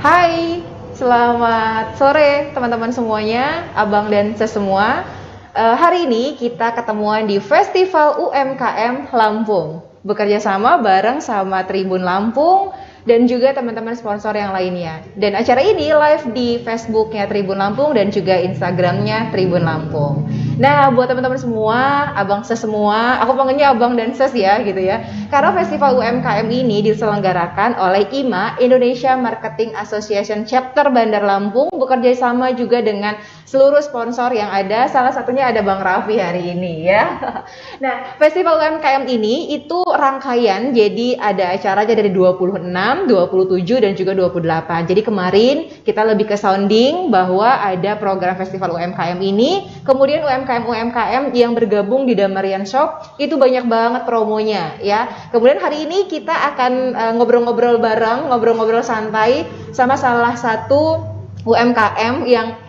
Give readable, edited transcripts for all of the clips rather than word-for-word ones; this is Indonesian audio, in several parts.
Hai, selamat sore teman-teman semuanya, abang dan sesemua. Hari ini kita ketemuan di Festival UMKM Lampung. Bekerja sama bareng sama Tribun Lampung dan juga teman-teman sponsor yang lainnya. Dan acara ini live di Facebooknya Tribun Lampung dan juga Instagramnya Tribun Lampung. Nah, buat teman-teman semua, abang ses semua, aku panggilnya abang dan ses ya gitu ya. Karena Festival UMKM ini diselenggarakan oleh IMA, Indonesia Marketing Association Chapter Bandar Lampung, bekerja sama juga dengan seluruh sponsor yang ada. Salah satunya ada Bang Raffi hari ini ya. Nah, Festival UMKM ini itu rangkaian, jadi ada acaranya dari 26, 27 dan juga 28. Jadi kemarin kita lebih ke sounding bahwa ada program Festival UMKM ini, kemudian UMKM yang bergabung di Damarian Shop itu banyak banget promonya ya. Kemudian hari ini kita akan ngobrol-ngobrol bareng, ngobrol-ngobrol santai sama salah satu UMKM yang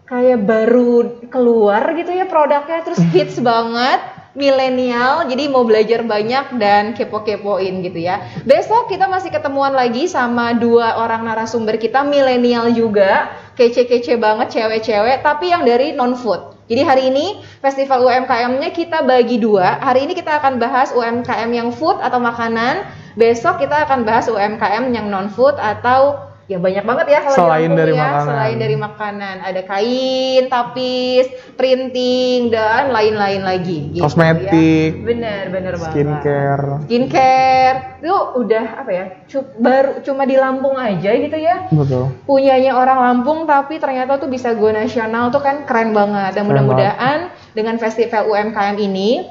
kayak baru keluar gitu ya produknya, terus hits banget, milenial, jadi mau belajar banyak dan kepo-kepoin gitu ya. Besok kita masih ketemuan lagi sama dua orang narasumber kita, milenial juga, kece-kece banget, cewek-cewek, tapi yang dari non-food. Jadi hari ini festival UMKM-nya kita bagi dua. Hari ini kita akan bahas UMKM yang food atau makanan. Besok kita akan bahas UMKM yang non-food atau ya banyak banget ya kalau selain dari ya, makanan. Selain dari makanan, ada kain, tapis, printing dan lain-lain lagi. Gitu, Kosmetik, ya. Bener banget. skincare, itu udah apa ya? Baru cuma di Lampung aja gitu ya. betul. Punyanya orang Lampung tapi ternyata tuh bisa go nasional tuh kan keren banget. Dan mudah-mudahan dengan festival UMKM ini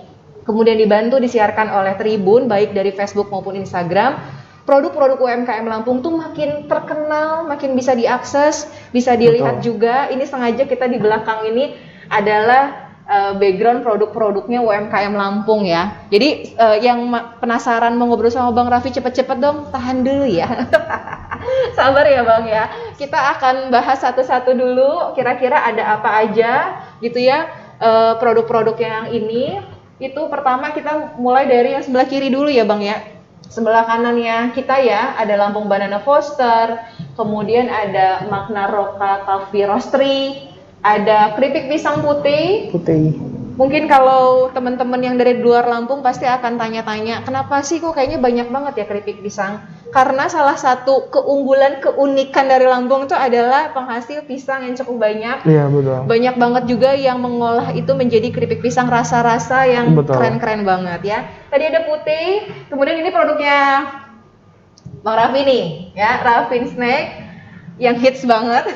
kemudian dibantu disiarkan oleh Tribun baik dari Facebook maupun Instagram. Produk-produk UMKM Lampung tuh makin terkenal, makin bisa diakses, bisa dilihat juga. Ini sengaja kita di belakang ini adalah background produk-produknya UMKM Lampung ya. Jadi yang penasaran mau ngobrol sama Bang Raffi cepet-cepet dong, tahan dulu ya. Sabar ya Bang ya. Kita akan bahas satu-satu dulu, kira-kira ada apa aja gitu ya produk-produk yang ini. Itu pertama kita mulai dari yang sebelah kiri dulu ya Bang ya. Sebelah kanannya kita ya, ada Lampung Banana Foster, kemudian ada Magna Roka Coffee Roastery, ada keripik pisang putih. Mungkin kalau teman-teman yang dari luar Lampung pasti akan tanya-tanya, kenapa sih kok kayaknya banyak banget ya keripik pisang? Karena salah satu keunikan dari Lampung itu adalah penghasil pisang yang cukup banyak. Iya, betul. Banyak banget juga yang mengolah itu menjadi keripik pisang rasa-rasa yang keren-keren banget ya. Tadi ada putih, kemudian ini produknya Bang Raffi nih, ya, Raffin Snack yang hits banget.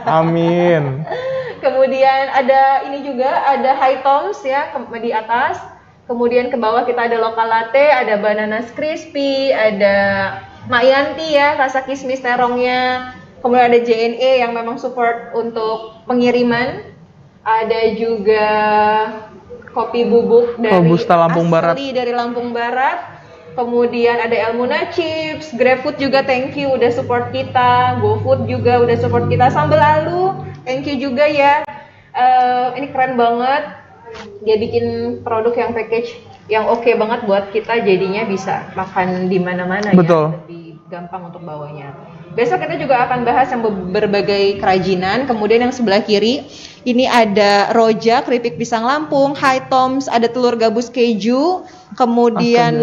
Amin. Kemudian ada ini juga, ada High Toms ya di atas. Kemudian ke bawah kita ada Local Latte, ada Banana Crispy, ada Mak Yanti ya, rasa kismis terongnya. Kemudian ada JNE yang memang support untuk pengiriman. Ada juga kopi bubuk dari Robusta Lampung Barat. Asli dari Lampung Barat. Kemudian ada Elmuna Chips, GrabFood juga thank you udah support kita, GoFood juga udah support kita, Sambal Alu thank you juga ya. Ini keren banget, dia bikin produk yang package yang oke banget buat kita, jadinya bisa makan di mana-mana ya, lebih gampang untuk bawanya. Besok kita juga akan bahas yang berbagai kerajinan. Kemudian yang sebelah kiri ini ada Roja keripik pisang Lampung, High Toms, ada telur gabus keju, kemudian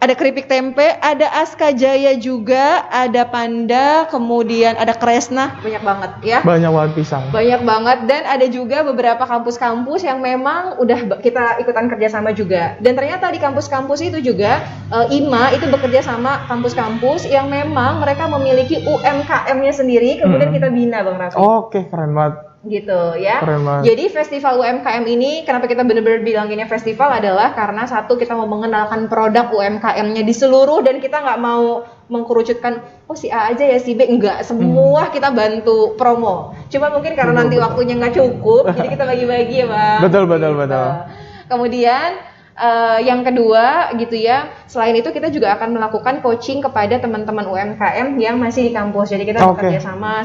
ada keripik tempe, ada Aska Jaya juga, ada Panda, kemudian ada Kresna, banyak banget ya. Banyak banget pisang. Banyak banget, dan ada juga beberapa kampus-kampus yang memang udah kita ikutan kerjasama juga. Dan ternyata di kampus-kampus itu juga IMA itu bekerja sama kampus-kampus yang memang mereka memiliki UMKM-nya sendiri, kemudian kita bina Bang Raffi. Oke, keren banget. Gitu ya. Keren. Jadi festival UMKM ini kenapa kita benar-benar bilanginnya festival adalah karena satu, kita mau mengenalkan produk UMKM-nya di seluruh, dan kita nggak mau mengkerucutkan oh si A aja ya si B, enggak, semua kita bantu promo. Cuma mungkin karena nanti waktunya nggak cukup jadi kita bagi-bagi ya Bang. Betul. Kemudian yang kedua gitu ya, selain itu kita juga akan melakukan coaching kepada teman-teman UMKM yang masih di kampus. Jadi kita bekerja sama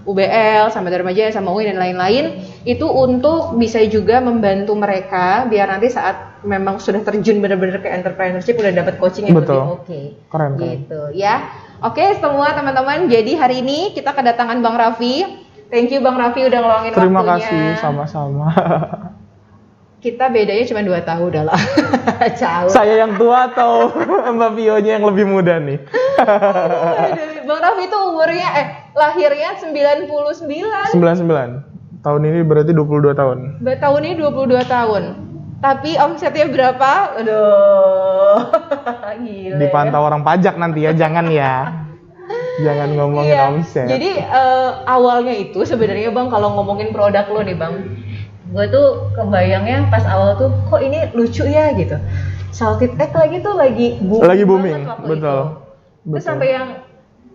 UBL, sama Dharma Jaya, sama UI dan lain-lain, itu untuk bisa juga membantu mereka biar nanti saat memang sudah terjun benar-benar ke entrepreneurship udah dapat coaching yang lebih oke. Keren. Gitu ya. Oke, semua teman-teman. Jadi hari ini kita kedatangan Bang Raffi. Thank you Bang Raffi udah ngeluangin waktunya. Terima kasih, sama-sama. Kita bedanya cuma 2 tahun udah lah. Jauh. Saya yang tua atau Mbak Vionya yang lebih muda nih? Bang Raffi itu umurnya lahirnya 99. 99. Tahun ini berarti 22 tahun. Tahun ini 22 tahun. Tapi omsetnya berapa? Aduh. Gila. Dipantau orang pajak nanti ya, jangan ya. Jangan ngomongin omset. Jadi awalnya itu sebenarnya Bang, kalau ngomongin produk lo nih Bang, gue tuh kebayangnya pas awal tuh kok ini lucu ya gitu. Salted egg lagi tuh lagi booming, waktu betul. itu. Terus sampai yang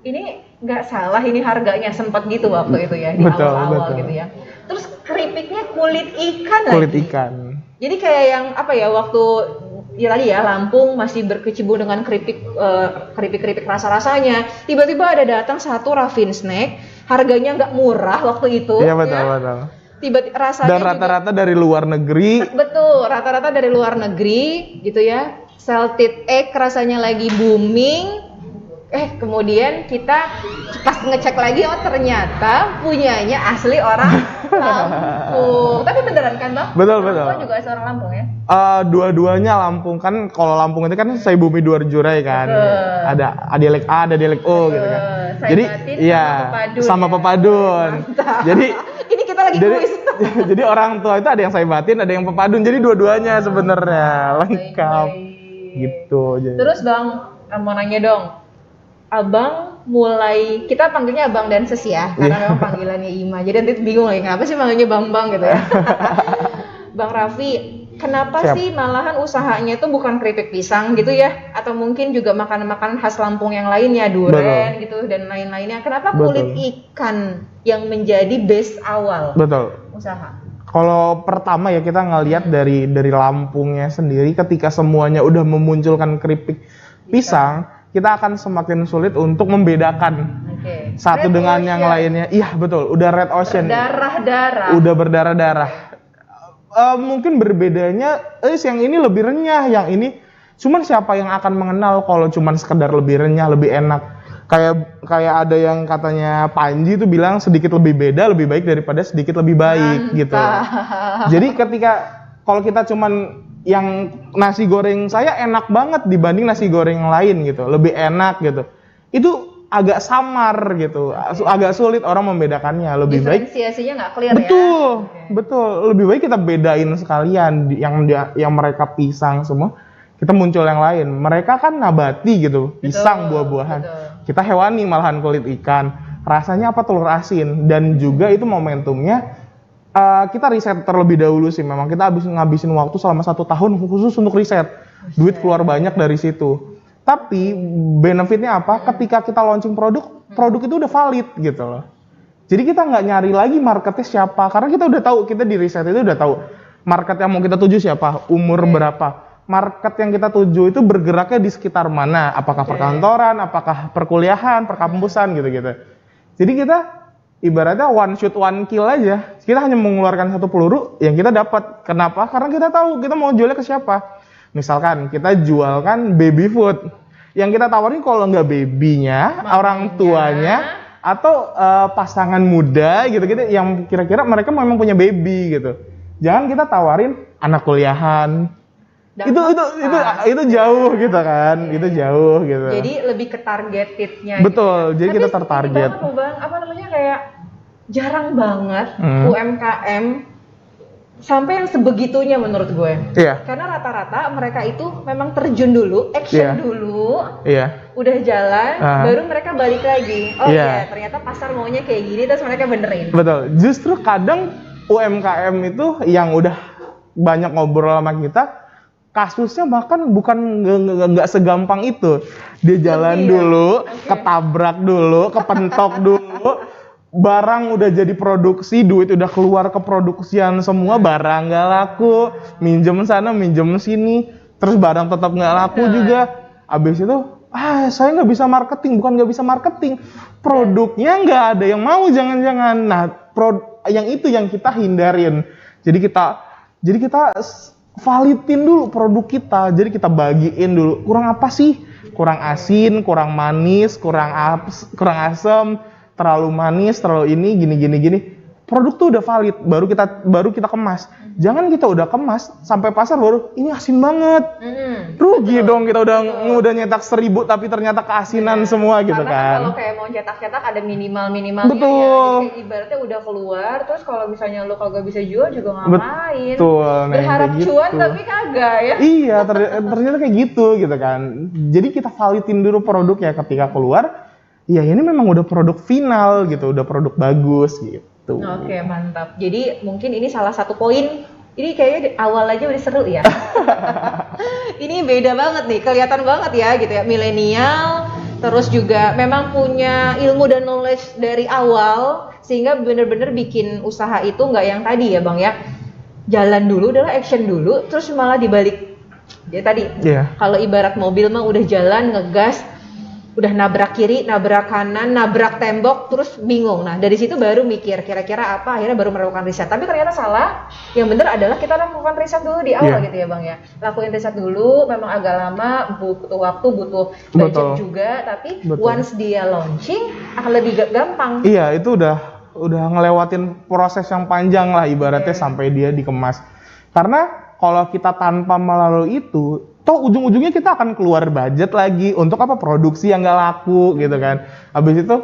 ini nggak salah ini harganya sempat gitu waktu itu ya di betul, awal-awal betul. gitu ya. Terus keripiknya kulit ikan Kulit lagi. ikan. Jadi kayak yang apa ya waktu ya tadi ya Lampung masih berkecimpung dengan keripik rasa-rasanya. Tiba-tiba ada datang satu Raffin Snack, harganya nggak murah waktu itu. Iya betul betul. Tiba-tiba rasanya Dan rata-rata dari luar negeri. Betul, rata-rata dari luar negeri gitu ya. Salted egg rasanya lagi booming. Kemudian kita pas ngecek lagi, oh ternyata punyanya asli orang Lampung. Tapi beneran kan Bang? Betul. Orang juga asli orang Lampung ya? Dua-duanya Lampung kan. Kalau Lampung itu kan saya bumi dua jurai kan. Ada dialek A, ada dialek O gitu kan. Jadi iya sama pepadun. Jadi ini kita lagi kuis. Jadi orang tua itu ada yang saya batin, ada yang pepadun. Jadi dua-duanya sebenarnya lengkap. Gitu. Jadi. Terus Bang, mau nanya dong. Abang mulai, kita panggilnya Abang dan Ses ya, karena memang panggilannya Ima. Jadi nanti bingung lagi, kenapa sih manggilnya Bang gitu ya. Bang Raffi, kenapa sih malahan usahanya itu bukan keripik pisang gitu ya? Atau mungkin juga makanan-makanan khas Lampung yang lainnya, duren gitu dan lain-lainnya. Kenapa kulit ikan yang menjadi base awal usaha? Kalau pertama ya kita ngelihat dari Lampungnya sendiri, ketika semuanya udah memunculkan keripik pisang, kita akan semakin sulit untuk membedakan satu red dengan yang lainnya. Iya betul, udah red ocean. Berdarah-darah. Udah berdarah-darah. Mungkin berbedanya, yang ini lebih renyah, yang ini. Cuman siapa yang akan mengenal kalau cuman sekedar lebih renyah, lebih enak? Kayak ada yang katanya Panji tuh bilang sedikit lebih beda, lebih baik daripada sedikit lebih baik. Gitu. Jadi kalau kita cuman yang nasi goreng saya enak banget dibanding nasi goreng yang lain gitu, lebih enak gitu, itu agak samar gitu, agak sulit orang membedakannya. Lebih baik diferensiasinya nggak clear betul, lebih baik kita bedain sekalian yang mereka pisang semua, kita muncul yang lain. Mereka kan nabati gitu, pisang buah-buahan, kita hewani malahan kulit ikan, rasanya apa telur asin. Dan juga itu momentumnya kita riset terlebih dahulu sih. Memang kita ngabisin waktu selama 1 tahun khusus untuk riset. Duit keluar banyak dari situ. Tapi benefitnya apa? Ketika kita launching produk itu udah valid gitu loh. Jadi kita nggak nyari lagi marketnya siapa, karena kita udah tahu, kita di riset itu udah tahu market yang mau kita tuju siapa, umur berapa. Market yang kita tuju itu bergeraknya di sekitar mana? Apakah perkantoran, apakah perkuliahan, perkampusan gitu-gitu. Jadi kita ibaratnya one shot one kill aja. Kita hanya mengeluarkan 1 peluru yang kita dapat. Kenapa? Karena kita tahu kita mau jualnya ke siapa. Misalkan kita jualkan baby food, yang kita tawarin kalau nggak babynya, orang tuanya, atau pasangan muda gitu-gitu yang kira-kira mereka memang punya baby gitu. Jangan kita tawarin anak kuliahan. Itu jauh gitu kan. Itu jauh gitu. Jadi lebih ke targetednya. Betul. Jadi kita tertarget. Tapi Bang, apa namanya, kayak jarang banget UMKM sampai yang sebegitunya menurut gue. Iya. Karena rata-rata mereka itu memang terjun dulu, action dulu. Iya. Udah jalan, baru mereka balik lagi. Oh iya, ternyata pasar maunya kayak gini, terus mereka benerin. Betul. Justru kadang UMKM itu yang udah banyak ngobrol sama kita, kasusnya bahkan bukan nggak segampang itu. Dia jalan dulu, ketabrak dulu, kepentok dulu, barang udah jadi produksi, duit udah keluar ke produksian semua, barang nggak laku, minjem sana, minjem sini, terus barang tetap nggak laku juga. Abis itu, saya nggak bisa marketing, bukan nggak bisa marketing, produknya nggak ada yang mau, jangan-jangan. Nah, yang itu yang kita hindarin. Jadi kita validin dulu produk kita. Jadi kita bagiin dulu, kurang apa sih? Kurang asin, kurang manis, kurang asam, terlalu manis, terlalu ini, gini. Produk tuh udah valid, baru kita kemas. Jangan kita udah kemas sampai pasar baru ini asin banget. Rugi dong, kita udah nyetak 1000 tapi ternyata keasinan semua gitu. Karena kan. Kalau kayak mau cetak-cetak ada minimalnya. Betul. Ya. Jadi kayak ibaratnya udah keluar, terus kalau misalnya lu kagak bisa jual juga ngapain? Betul. Berharap kayak cuan gitu. tapi kagak ya. Iya, ternyata kayak gitu kan. Jadi kita validin dulu produk ya ketika keluar. Ya ini memang udah produk final gitu, udah produk bagus gitu. Oke, mantap. Jadi mungkin ini salah satu poin. Ini kayaknya awal aja udah seru ya. Ini beda banget nih, kelihatan banget ya gitu ya. Milenial, terus juga memang punya ilmu dan knowledge dari awal, sehingga bener-bener bikin usaha itu nggak yang tadi ya Bang ya. Jalan dulu, adalah action dulu, terus malah dibalik. Ya tadi, kalau ibarat mobil mah udah jalan, ngegas, udah nabrak kiri, nabrak kanan, nabrak tembok, terus bingung. Nah dari situ baru mikir kira-kira apa, akhirnya baru melakukan riset. Tapi ternyata salah. Yang benar adalah kita lakukan riset dulu di awal gitu ya Bang ya. Lakuin riset dulu, memang agak lama, butuh waktu, butuh budget juga. Tapi once dia launching akan lebih gampang. Iya, itu udah ngelewatin proses yang panjang lah ibaratnya sampai dia dikemas. Karena kalau kita tanpa melalui itu, toh ujung-ujungnya kita akan keluar budget lagi untuk apa, produksi yang nggak laku gitu kan. Habis itu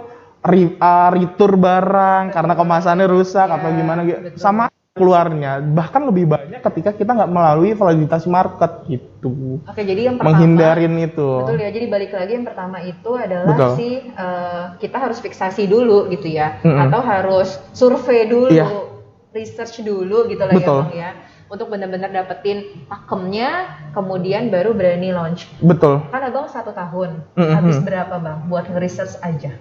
retur barang karena kemasannya rusak atau gimana gitu. Sama keluarnya bahkan lebih banyak ketika kita nggak melalui validasi market gitu. Oke, jadi yang pertama menghindarin itu. Betul ya. Jadi balik lagi yang pertama itu adalah kita harus fiksasi dulu gitu ya. Atau harus survei dulu, research dulu gitu lah ya Bang ya. Untuk benar-benar dapetin pakemnya, kemudian baru berani launch. Betul. Kan Abang 1 tahun, habis berapa Bang buat nge-research aja?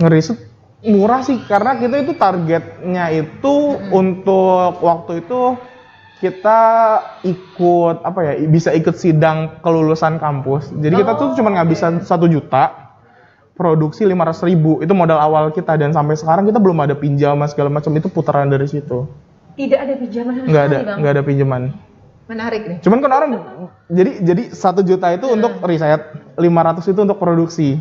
Nge-research murah sih, karena kita itu targetnya itu untuk waktu itu kita ikut bisa ikut sidang kelulusan kampus. Jadi kita tuh cuma ngabisin 1 juta, produksi 500.000, itu modal awal kita, dan sampai sekarang kita belum ada pinjaman segala macam, itu putaran dari situ. Tidak ada pinjaman sama sekali, Bang? Nggak ada pinjaman. Menarik nih. Cuman kan orang, jadi 1 juta itu untuk riset, 500 itu untuk produksi.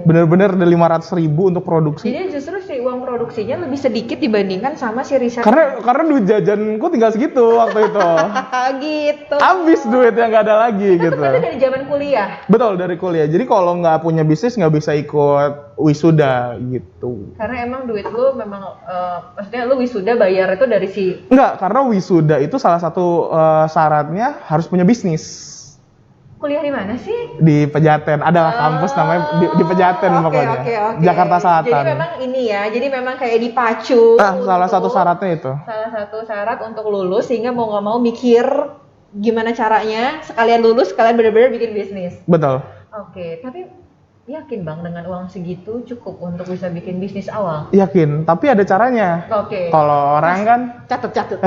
Bener-bener ada 500.000 untuk produksi. Jadi justru si uang produksinya lebih sedikit dibandingkan sama si riset. Karena duit jajanku tinggal segitu waktu itu. Gitu. Habis duitnya nggak ada lagi itu gitu. Itu dari zaman kuliah. Betul, dari kuliah. Jadi kalau nggak punya bisnis nggak bisa ikut wisuda gitu. Karena emang duit lu memang maksudnya lu wisuda bayar itu dari si. Enggak, karena wisuda itu salah satu syaratnya harus punya bisnis. Kuliah di mana sih? Di Pejaten, ada kampus namanya di Pejaten pokoknya. Jakarta Selatan. Jadi memang ini ya, jadi memang kayak dipacu. Salah satu syaratnya itu. Salah satu syarat untuk lulus, sehingga mau nggak mau mikir gimana caranya, sekalian lulus, sekalian benar-benar bikin bisnis. Betul. Oke, tapi yakin Bang dengan uang segitu cukup untuk bisa bikin bisnis awal? Yakin, tapi ada caranya. Kalau orang kan catet.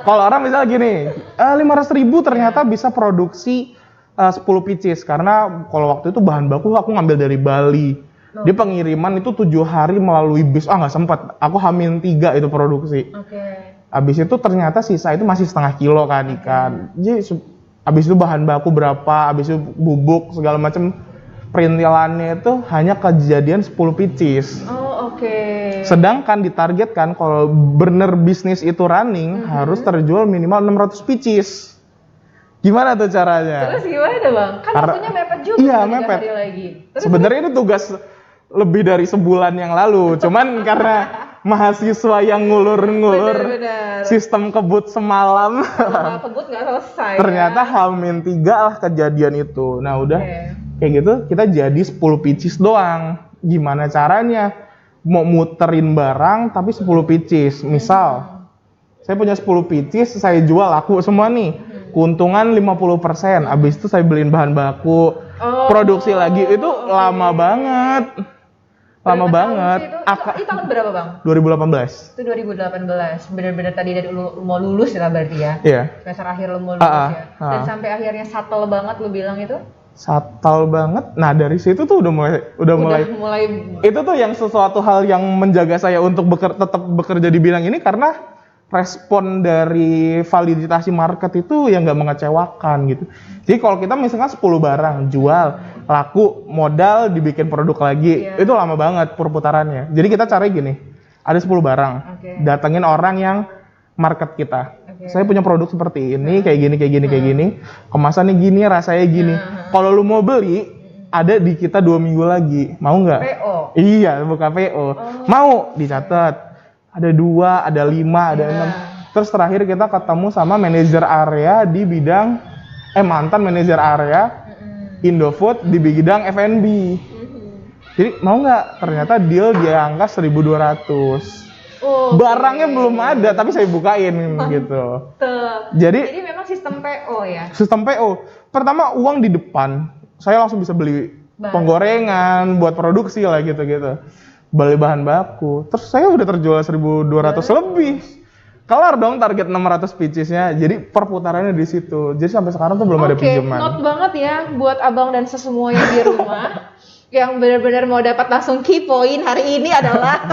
Kalau orang misalnya gini, 500.000 ternyata bisa produksi 10 pieces, karena kalau waktu itu bahan baku aku ngambil dari Bali. Dia pengiriman itu 7 hari melalui bis. Nggak sempat. Aku H-3 itu produksi. Habis itu ternyata sisa itu masih setengah kilo kan ikan. Jadi habis itu bahan baku berapa, habis itu bubuk segala macam, perintilannya itu hanya kejadian 10 pieces. Sedangkan ditargetkan kalau bener bisnis itu running harus terjual minimal 600 pieces. Gimana tuh caranya? Terus gimana Bang? Kan waktunya mepet juga. Iya, mepet. Sebenarnya ini tugas lebih dari sebulan yang lalu. Cuman karena mahasiswa yang ngulur-ngulur sistem kebut semalam. Kebut nggak selesai. Ternyata H-3 lah kejadian itu. Nah udah kayak gitu kita jadi 10 pieces doang. Gimana caranya? Mau muterin barang tapi 10 pieces. Misal saya punya 10 pieces, saya jual laku semua nih. Keuntungan 50%, abis itu saya beliin bahan baku, produksi lagi, itu lama banget. Lama banget. Itu tahun berapa Bang? 2018. Itu 2018, benar-benar tadi dari lu mau lulus ya berarti ya? Iya. Semester akhir lu mau lulus ya? Dan sampai akhirnya settle banget lu bilang itu? Settle banget. Nah dari situ tuh udah mulai. Itu tuh yang sesuatu hal yang menjaga saya untuk tetap bekerja di bidang ini, karena respon dari validasi market itu yang nggak mengecewakan gitu. Jadi kalau kita misalkan 10 barang jual, laku, modal dibikin produk lagi, itu lama banget perputarannya. Jadi kita cari gini, ada 10 barang, datengin orang yang market kita. Saya punya produk seperti ini, kayak gini, kemasannya gini, rasanya gini. Kalau lu mau beli, ada di kita 2 minggu lagi, mau nggak? PO? Iya, buka PO. Mau, dicatat. Ada 2, ada 5, ada 6. Terus terakhir kita ketemu sama manajer area di bidang, mantan manajer area Indofood di bidang F&B. Jadi mau nggak? Ternyata deal di angka 1.200. Barangnya belum ada, tapi saya bukain gitu. Jadi memang sistem PO ya? Sistem PO. Pertama uang di depan, saya langsung bisa beli penggorengan, buat produksi lah gitu-gitu. Beli bahan baku. Terus saya udah terjual 1.200 lebih. Kelar dong target 600 pieces-nya. Jadi perputarannya di situ. Jadi sampai sekarang tuh belum ada pinjaman. Note banget ya buat abang dan sesemua yang di rumah yang benar-benar mau dapat langsung key point hari ini adalah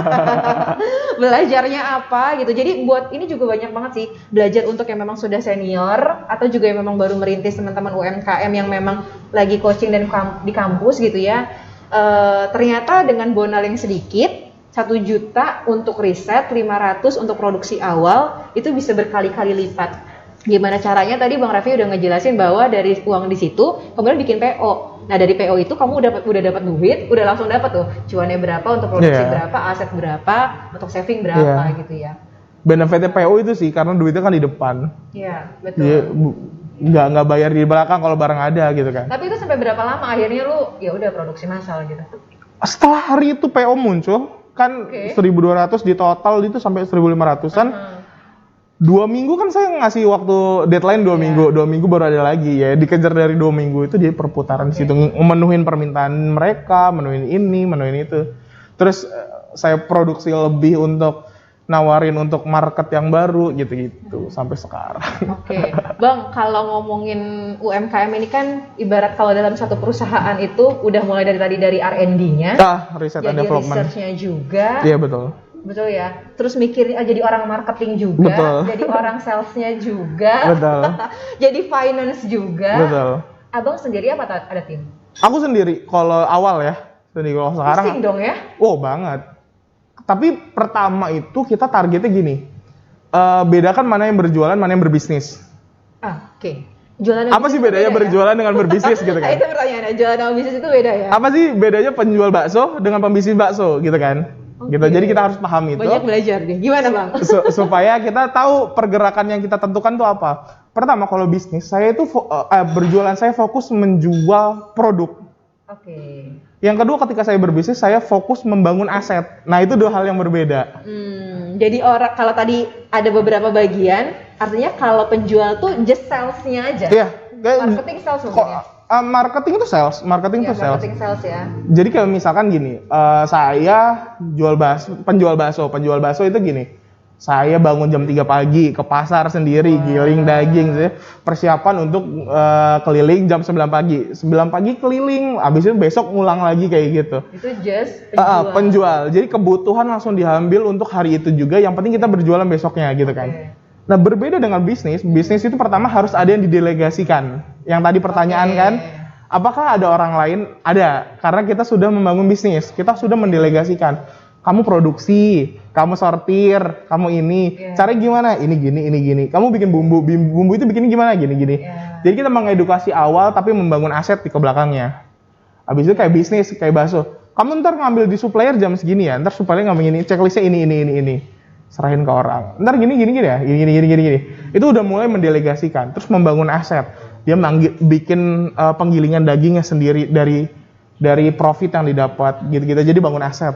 belajarnya apa gitu. Jadi buat ini juga banyak banget sih belajar untuk yang memang sudah senior atau juga yang memang baru merintis, teman-teman UMKM yang memang lagi coaching dan di kampus gitu ya. Ternyata dengan modal yang sedikit, 1 juta untuk riset, 500 untuk produksi awal, itu bisa berkali-kali lipat. Gimana caranya? Tadi Bang Raffi udah ngejelasin bahwa dari uang di situ, kemudian bikin PO. Nah dari PO itu kamu udah dapat duit, udah langsung dapat tuh cuannya berapa untuk produksi berapa, aset berapa, untuk saving berapa gitu ya. Benefitnya PO itu sih karena duitnya kan di depan. Iya betul. Nggak bayar di belakang kalau barang ada gitu kan. Tapi itu sampai berapa lama akhirnya lu ya udah produksi massal gitu? Setelah hari itu PO muncul kan 1.200 di total itu sampai 1.500-an. 2 minggu kan saya ngasih waktu deadline 2 minggu. 2 minggu baru ada lagi ya. Dikejar dari 2 minggu itu dia perputaran di situ, memenuhin permintaan mereka, memenuhin ini, memenuhin itu. Terus saya produksi lebih untuk nawarin untuk market yang baru gitu-gitu sampai sekarang. Bang, kalau ngomongin UMKM ini kan ibarat kalau dalam satu perusahaan itu udah mulai dari R&D-nya, riset and development, research-nya juga. Iya betul. Betul ya. Terus mikirin jadi orang marketing juga, betul. Jadi orang sales-nya juga, betul. Jadi finance juga. Betul. Abang sendiri apa ada tim? Aku sendiri. Kalau awal ya, sendiri. Kalau sekarang. Pusing dong ya? Oh banget. Tapi pertama itu kita targetnya gini, bedakan mana yang berjualan, mana yang berbisnis. Jualan apa sih bedanya berjualan dengan berbisnis gitu kan? Itu pertanyaannya, jualan sama bisnis itu beda ya? Apa sih bedanya penjual bakso dengan pembisnis bakso gitu kan? Gitu. Jadi kita harus paham itu. Banyak belajar deh. Gimana Bang? Supaya kita tahu pergerakan yang kita tentukan itu apa. Pertama kalau bisnis, saya itu berjualan, saya fokus menjual produk. Yang kedua ketika saya berbisnis, saya fokus membangun aset. Nah itu 2 hal yang berbeda. Jadi orang kalau tadi ada beberapa bagian, artinya kalau penjual tuh just sales-nya aja. Iya. Marketing sales mungkin. Marketing itu sales. Marketing sales ya. Jadi kalau misalkan gini, saya penjual bakso itu gini. Saya bangun jam 3 pagi ke pasar sendiri, giling daging, persiapan untuk keliling jam 9 pagi. 9 pagi keliling, habis itu besok ngulang lagi kayak gitu. Itu just penjual. Jadi kebutuhan langsung diambil untuk hari itu juga, yang penting kita berjualan besoknya gitu kan. Nah berbeda dengan bisnis itu pertama harus ada yang didelegasikan. Yang tadi pertanyaan kan, apakah ada orang lain? Ada, karena kita sudah membangun bisnis, kita sudah mendelegasikan. Kamu produksi, kamu sortir, kamu ini. Caranya gimana? Ini gini. Kamu bikin bumbu itu bikin gimana? Gini. Jadi kita mengedukasi awal tapi membangun aset di belakangnya. Habis itu kayak bisnis, kayak bakso. Kamu ntar ngambil di supplier jam segini ya. Ntar supplier ngambil ini, checklistnya ini. Serahin ke orang. Ntar gini ya. Gini. Itu udah mulai mendelegasikan. Terus membangun aset. Dia bikin penggilingan dagingnya sendiri dari profit yang didapat gitu-gitu. Jadi bangun aset.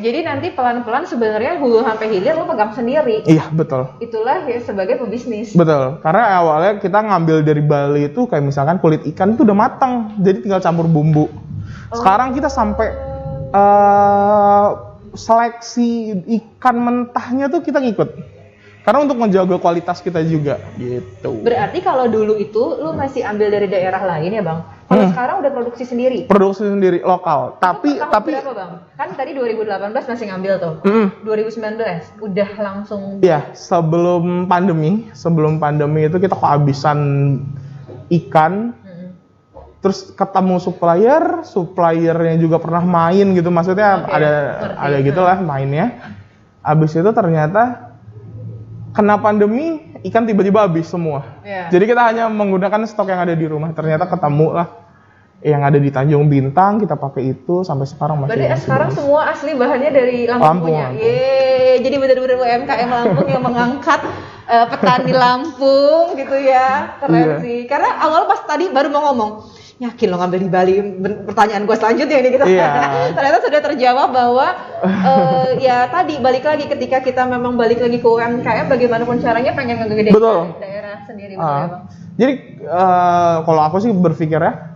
Jadi nanti pelan-pelan sebenarnya hulu sampai hilir lo pegang sendiri. Iya, betul. Itulah ya sebagai pebisnis. Betul. Karena awalnya kita ngambil dari Bali itu kayak misalkan kulit ikan itu udah matang, jadi tinggal campur bumbu. Sekarang kita sampai seleksi ikan mentahnya tuh kita ngikut. Karena untuk menjaga kualitas kita juga gitu. Berarti kalau dulu itu lu masih ambil dari daerah lain ya Bang? Kalau sekarang udah produksi sendiri. Produksi sendiri lokal. Tapi berapa Bang? Kan tadi 2018 masih ngambil tuh. 2019 udah langsung. Iya, sebelum pandemi itu kita kehabisan ikan. Terus ketemu suppliernya juga pernah main gitu, maksudnya ada gitulah mainnya. Abis itu ternyata kena pandemi, ikan tiba-tiba habis semua. Jadi kita hanya menggunakan stok yang ada di rumah. Ternyata ketemu lah yang ada di Tanjung Bintang, kita pakai itu sampai sekarang masih. Berarti sekarang semua asli bahannya dari Lampung punya. Yeay, jadi benar-benar UMKM Lampung yang mengangkat petani Lampung gitu ya. Keren sih. Karena awal pas tadi baru mau ngomong, yakin lo ngambil di Bali, pertanyaan gue selanjutnya ini gitu. Ternyata sudah terjawab bahwa ya tadi balik lagi ketika kita memang balik lagi ke UMKM, bagaimanapun caranya pengen ngegedein daerah sendiri. Jadi kalau aku sih berpikir ya,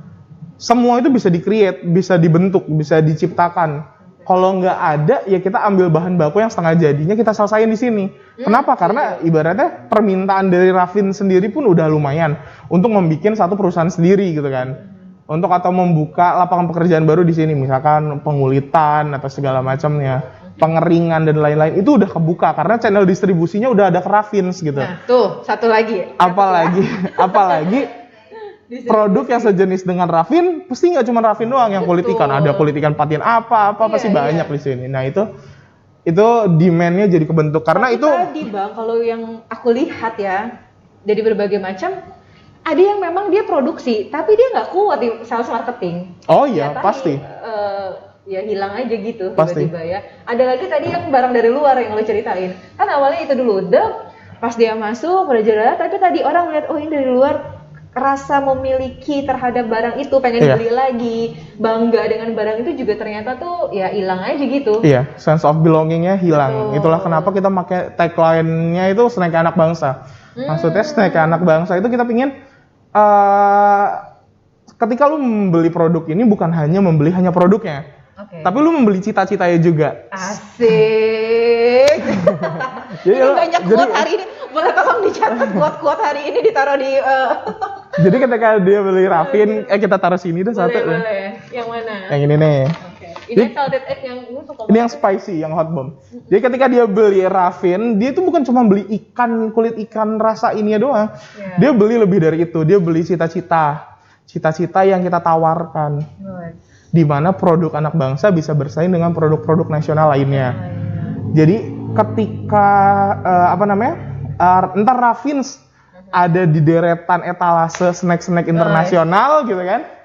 semua itu bisa di-create, bisa dibentuk, bisa diciptakan. Kalau nggak ada, ya kita ambil bahan baku yang setengah jadinya kita selesaiin di sini. Kenapa? Karena ibaratnya permintaan dari Raffin sendiri pun udah lumayan untuk membuat satu perusahaan sendiri gitu kan. Untuk atau membuka lapangan pekerjaan baru di sini, misalkan pengulitan atau segala macamnya, pengeringan dan lain-lain itu udah kebuka karena channel distribusinya udah ada ke Raffins gitu. Nah, tuh satu lagi. Apalagi produk yang sejenis dengan Raffin, pasti nggak cuma Raffin doang yang kulit ikan, ada kulit ikan patin apa pasti banyak di sini. Nah itu demand-nya jadi kebentuk karena itu. Tadi Bang, kalau yang aku lihat ya dari berbagai macam. Ada yang memang dia produksi, tapi dia nggak kuat di sales marketing. Oh iya, pasti. Ya hilang aja gitu tiba-tiba ya. Ada lagi tadi yang barang dari luar yang lo ceritain. Kan awalnya itu dulu, pas dia masuk pada jalan, tapi tadi orang lihat, oh ini dari luar, rasa memiliki terhadap barang itu, pengen beli lagi, bangga dengan barang itu juga ternyata tuh ya hilang aja gitu. Iya, sense of belonging-nya hilang. Itulah kenapa kita pakai tagline-nya itu snack anak bangsa. Maksudnya snack anak bangsa itu kita pingin ketika lu membeli produk ini bukan hanya membeli produknya, tapi lu membeli cita-citanya juga. Asik. Jadi banyak quote hari ini. Boleh tolong dicatat quote hari ini ditaruh di. Jadi ketika dia beli Raffin, kita taruh sini deh satu. Boleh. Yang mana? Yang ini nih. Ini salted egg yang ini yang spicy, yang hot bomb. Jadi ketika dia beli Raffin, dia itu bukan cuma beli kulit ikan rasa ini doang. Dia beli lebih dari itu. Dia beli cita-cita yang kita tawarkan. Di mana produk anak bangsa bisa bersaing dengan produk-produk nasional lainnya. Jadi ketika entar Raffins ada di deretan etalase snack-snack internasional gitu kan.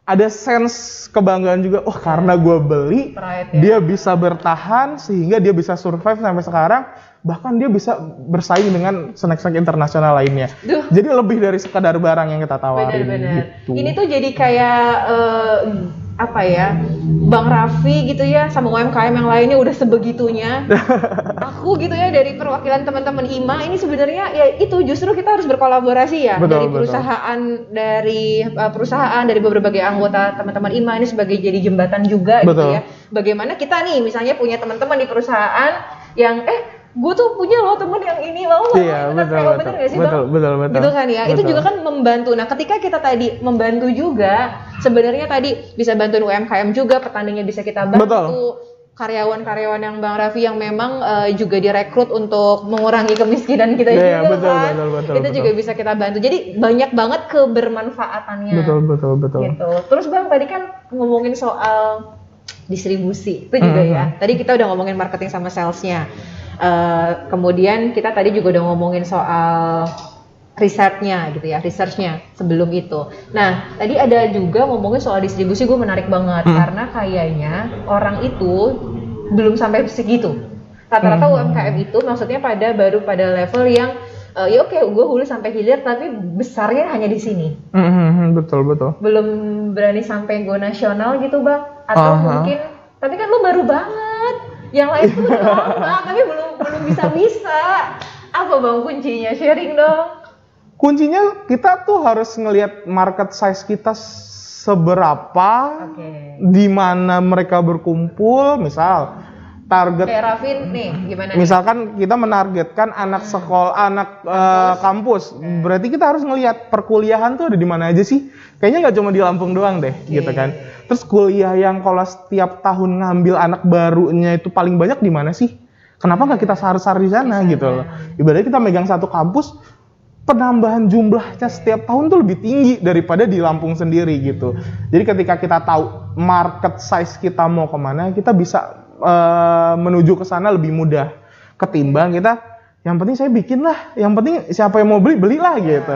Ada sense kebanggaan juga, karena gue beli, dia bisa bertahan sehingga dia bisa survive sampai sekarang, bahkan dia bisa bersaing dengan snack-snack internasional lainnya. Jadi lebih dari sekadar barang yang kita tawarin. Benar-benar. Gitu. Ini tuh jadi kayak Bang Raffi gitu ya, sama UMKM yang lainnya udah sebegitunya. Aku gitu ya dari perwakilan teman-teman IMA ini sebenarnya ya itu justru kita harus berkolaborasi ya. Dari perusahaan dari berbagai anggota teman-teman IMA ini sebagai jadi jembatan juga gitu ya. Bagaimana kita nih misalnya punya teman-teman di perusahaan yang gue tuh punya loh temen yang ini mau bener gak sih Bang? Betul. Gitu kan ya, itu juga kan membantu. Nah ketika kita tadi membantu juga, sebenarnya tadi bisa bantu UMKM juga, petaninya bisa kita bantu, karyawan-karyawan yang Bang Raffi yang memang juga direkrut untuk mengurangi kemiskinan kita juga betul, itu juga bisa kita bantu. Jadi banyak banget kebermanfaatannya. Betul. Gitu. Terus Bang tadi kan ngomongin soal distribusi itu juga ya. Tadi kita udah ngomongin marketing sama salesnya. Kemudian kita tadi juga udah ngomongin soal researchnya sebelum itu. Nah tadi ada juga ngomongin soal distribusi, gue menarik banget karena kayaknya orang itu belum sampai segitu. Rata-rata UMKM itu maksudnya baru pada level yang gue hulu sampai hilir tapi besarnya hanya di sini. Betul. Belum berani sampai go nasional gitu Bang? Atau mungkin, tapi kan lu baru banget. Yang lain tuh udah lama, tapi belum bisa. Apa Bang kuncinya? Sharing dong. Kuncinya kita tuh harus ngelihat market size kita seberapa, di mana mereka berkumpul. Misal target kayak Rafin nih gimana nih? misalkan kita menargetkan anak sekolah, anak kampus, berarti kita harus ngelihat perkuliahan tuh ada di mana aja sih. Kayaknya nggak cuma di Lampung doang deh, gitu kan. Terus kuliah yang kalau setiap tahun ngambil anak barunya itu paling banyak di mana sih? Kenapa nggak kita sar-sar di sana gitu loh? Ibaratnya kita megang satu kampus, penambahan jumlahnya setiap tahun tuh lebih tinggi daripada di Lampung sendiri gitu. Jadi ketika kita tahu market size kita mau kemana, kita bisa menuju ke sana lebih mudah ketimbang kita yang penting saya bikin lah, yang penting siapa yang mau beli belilah gitu.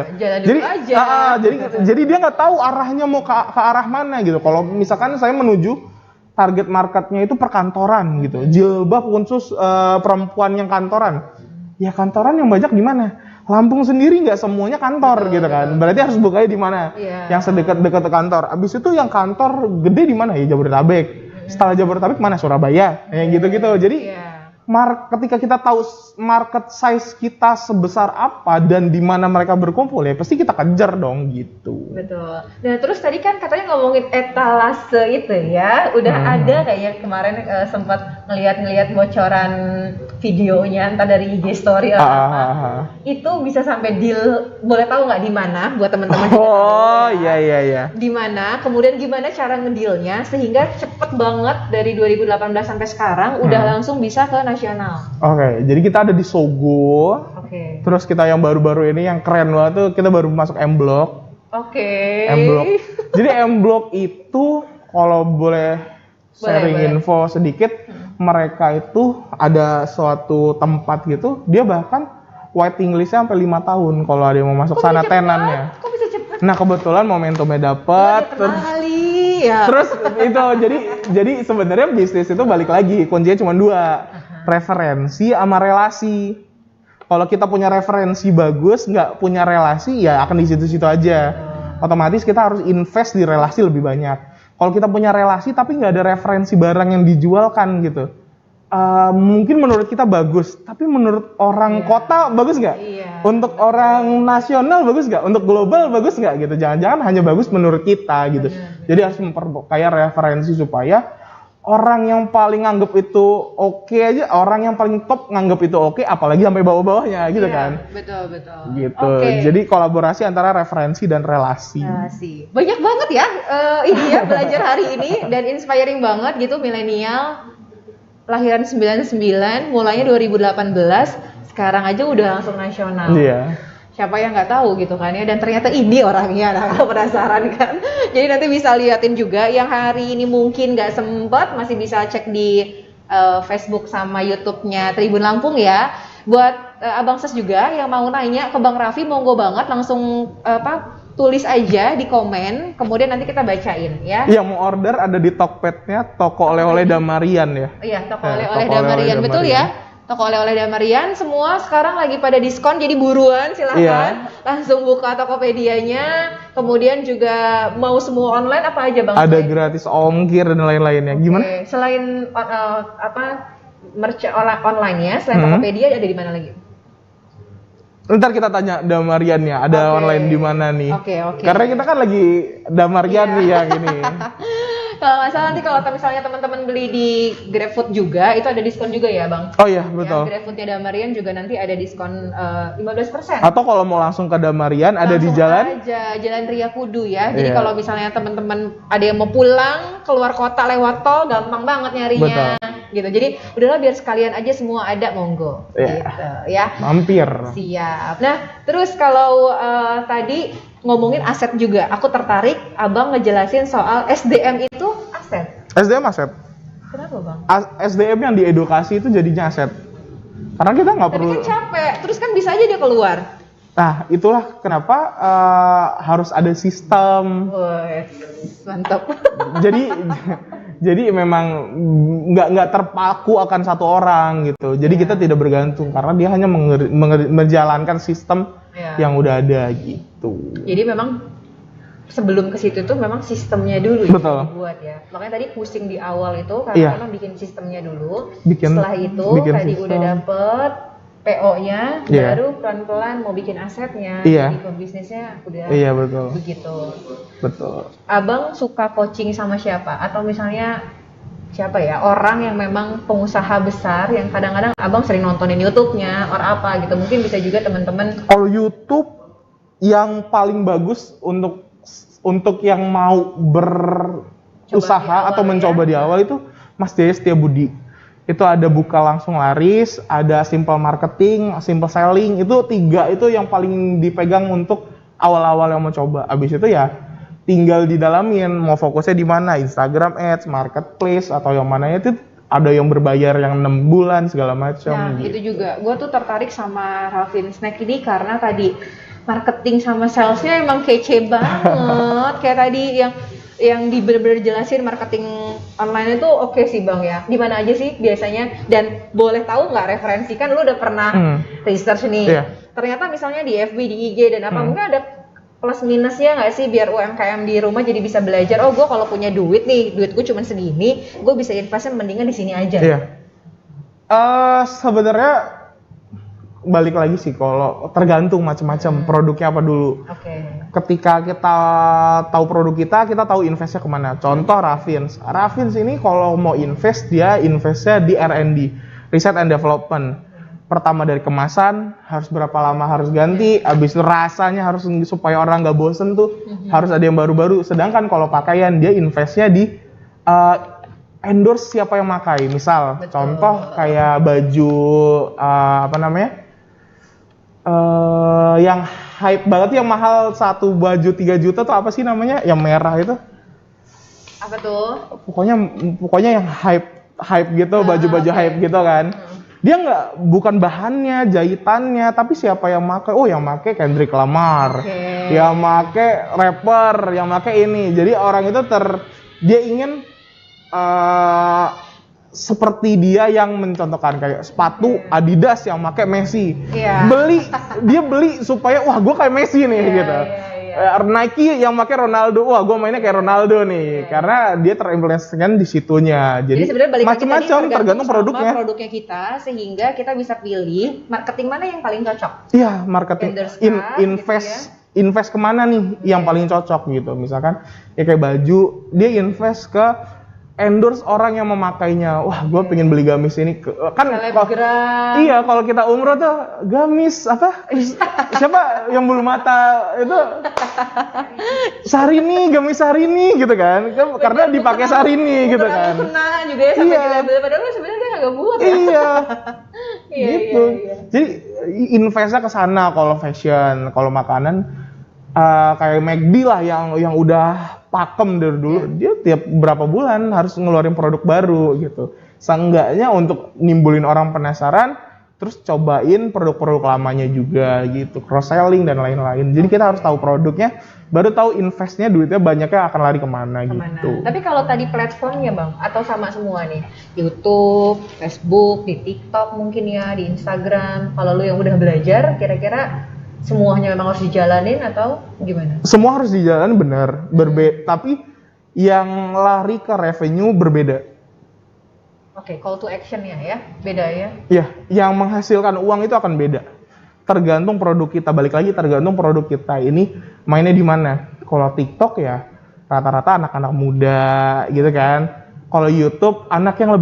Jadi dia nggak tahu arahnya mau ke arah mana gitu. Kalau misalkan saya menuju target marketnya itu perkantoran gitu, jilbab khusus perempuan yang kantoran, ya kantoran yang banyak di mana? Lampung sendiri nggak semuanya kantor gitu kan. Berarti harus bukanya di mana? Yang sedekat-dekat kantor. Abis itu yang kantor gede di mana? Ya Jabodetabek. Setelah Jabodetabek mana? Surabaya. Kayak gitu-gitu. Jadi ketika kita tahu market size kita sebesar apa dan di mana mereka berkumpul, ya pasti kita kejar dong gitu. Betul. Nah terus tadi kan katanya ngomongin etalase itu ya, udah ada kayaknya kemarin sempat ngeliat bocoran videonya entah dari IG story atau apa. Itu bisa sampai deal, boleh tahu nggak di mana buat teman-teman? Oh iya. Di mana? Kemudian gimana cara ngedealnya sehingga cepet banget dari 2018 sampai sekarang udah langsung bisa ke nasional. Oke, jadi kita ada di Sogo. Terus kita yang baru-baru ini yang keren banget tuh kita baru masuk M Block. M Block. Jadi M Block itu kalau boleh sharing info sedikit, mereka itu ada suatu tempat gitu, dia bahkan waiting list-nya sampai 5 tahun kalau ada yang mau masuk sana tenannya. Kok bisa cepet? Nah kebetulan momentumnya dapet. Terus itu jadi sebenarnya bisnis itu balik lagi kuncinya cuma 2, referensi sama relasi. Kalau kita punya referensi bagus, nggak punya relasi ya akan di situ-situ aja. Otomatis kita harus invest di relasi lebih banyak. Kalau kita punya relasi tapi nggak ada referensi barang yang dijualkan gitu, mungkin menurut kita bagus, tapi menurut orang kota bagus nggak? Untuk orang nasional bagus nggak? Untuk global bagus nggak gitu? Jangan-jangan hanya bagus menurut kita gitu. Jadi harus memperkaya referensi supaya orang yang paling nganggep itu oke aja, orang yang paling top nganggep itu oke, apalagi sampai bawah-bawahnya gitu kan. Betul. Gitu. Jadi kolaborasi antara referensi dan relasi. Banyak banget ya ini ya belajar hari ini dan inspiring banget gitu, milenial lahiran 99, mulainya 2018, sekarang aja udah langsung nasional. Siapa yang nggak tahu gitu kan ya, dan ternyata ini orangnya, nah penasaran kan. Jadi nanti bisa liatin juga yang hari ini mungkin nggak sempet, masih bisa cek di Facebook sama YouTube-nya Tribun Lampung ya. Buat Abang Ses juga yang mau nanya ke Bang Raffi, monggo banget langsung tulis aja di komen, kemudian nanti kita bacain ya. Yang mau order ada di Tokped-nya Toko Oleh-oleh Damarian ya. Iya, Toko Oleh-oleh Damarian, betul ya. Toko Oleh-oleh Damarian semua sekarang lagi pada diskon, jadi buruan silahkan langsung buka Tokopedia-nya. Kemudian juga mau semua online apa aja Bang? Ada gratis ongkir dan lain-lainnya. Gimana? Selain merch online-nya, selain Tokopedia ada di mana lagi? Ntar kita tanya Damariannya, ada online di mana nih? Karena kita kan lagi Damarian nih yang ini. Kalau nggak salah nanti kalau misalnya teman-teman beli di GrabFood juga, itu ada diskon juga ya Bang? Oh iya, betul. Ya, GrabFoodnya Damarian juga nanti ada diskon 15%. Atau kalau mau langsung ke Damarian, ada di jalan? Jalan Ria Kudu ya. Jadi kalau misalnya teman-teman ada yang mau pulang, keluar kota lewat tol, gampang banget nyarinya. Betul. Gitu. Jadi udahlah biar sekalian aja semua ada, monggo. Gitu ya. Mampir. Siap. Nah, terus kalau tadi ngomongin aset juga, aku tertarik Abang ngejelasin soal SDM itu aset. SDM aset. Kenapa Bang? SDM yang diedukasi itu jadinya aset. Karena kita nggak perlu. Tapi kan capek, terus kan bisa aja dia keluar. Nah, itulah kenapa harus ada sistem. Mantap. Jadi memang nggak terpaku akan satu orang gitu. Jadi kita tidak bergantung karena dia hanya menjalankan sistem yang udah ada gitu. Jadi memang sebelum ke situ tuh memang sistemnya dulu dibuat ya. Makanya tadi pusing di awal itu karena memang bikin sistemnya dulu. Setelah itu tadi sistem. Udah dapet PO-nya, baru pelan-pelan mau bikin asetnya, jadi bisnisnya udah begitu. Betul. Abang suka coaching sama siapa? Atau misalnya siapa ya, orang yang memang pengusaha besar yang kadang-kadang abang sering nontonin YouTube-nya or apa gitu, mungkin bisa juga teman-teman. Kalau YouTube yang paling bagus untuk yang mau berusaha atau mencoba di awal itu Mas Jaya Setiabudi. Itu ada buka langsung laris, ada simple marketing, simple selling, itu 3 itu yang paling dipegang untuk awal-awal yang mau coba. Abis itu ya tinggal didalamin mau fokusnya di mana, Instagram Ads, marketplace atau yang mana itu ada yang berbayar yang 6 bulan segala macam. Nah, gitu. itu juga. Gue tuh tertarik sama Rafin Snack ini karena tadi marketing sama salesnya emang kece banget. Kayak tadi yang di bener-bener jelasin marketing online itu oke sih bang ya. Di mana aja sih biasanya? Dan boleh tahu nggak referensi, kan lu udah pernah research nih. Iya. Ternyata misalnya di FB, di IG dan apa mungkin ada plus minusnya nggak sih biar UMKM di rumah jadi bisa belajar. Oh gue kalau punya duit nih, duit gue cuma segini, gue bisa investnya mendingan di sini aja. Iya. Sebenarnya balik lagi sih, kalau tergantung macam-macam produknya apa dulu. Ketika kita tahu produk kita tahu investnya kemana. Contoh Raffins ini kalau mau invest, dia investnya di R&D, Research and Development. Pertama dari kemasan, harus berapa lama harus ganti, habis itu rasanya harus supaya orang nggak bosen tuh, harus ada yang baru-baru. Sedangkan kalau pakaian, dia investnya di endorse siapa yang pakai. Misal, contoh kayak baju yang hype banget, yang mahal satu baju 3 juta tuh apa sih namanya? Yang merah itu? Apa tuh? Pokoknya yang hype gitu, baju-baju hype gitu kan. Dia bukan bahannya, jahitannya, tapi siapa yang pakai? Oh, yang pakai Kendrick Lamar, yang pakai rapper, yang pakai ini. Jadi orang itu dia ingin seperti dia yang mencontohkan kayak sepatu Adidas yang pakai Messi. Dia beli supaya wah gue kayak Messi nih gitu. Nike yang pakai Ronaldo, wah gue mainnya kayak Ronaldo nih, karena dia terimplementasikan di situnya. Jadi macam-macam tergantung produknya. Produknya kita, sehingga kita bisa pilih marketing mana yang paling cocok. Iya, marketing invest kemana nih yang paling cocok gitu. Misalkan ya kayak baju, dia invest ke endorse orang yang memakainya. Wah, gue pengen beli gamis ini. Kan iya, kalau kita umroh tuh gamis apa? Siapa yang bulu mata itu? Syahrini, gamis Syahrini gitu kan? Karena dipakai Syahrini gitu kan. Kena juga ya sampai dilabel, padahal sebenarnya dia agak buat ya. Gitu. Jadi investnya ke sana kalau fashion, kalau makanan kayak McD lah yang udah pakem dari dulu, dia tiap berapa bulan harus ngeluarin produk baru gitu. Seenggaknya untuk nimbulin orang penasaran, terus cobain produk-produk lamanya juga gitu, cross selling dan lain-lain. Jadi kita harus tahu produknya, baru tahu investnya, duitnya banyaknya akan lari kemana gitu. Tapi kalau tadi platformnya bang, atau sama semua nih, YouTube, Facebook, di TikTok mungkin ya, di Instagram. Kalau lu yang udah belajar, kira-kira semuanya memang harus dijalanin atau gimana? Semua harus dijalanin benar, tapi yang lari ke revenue berbeda. Call to action-nya ya, beda ya? Iya, yang menghasilkan uang itu akan beda. Tergantung produk kita, balik lagi tergantung produk kita ini mainnya di mana. Kalau TikTok ya rata-rata anak-anak muda gitu kan. Kalau YouTube anak yang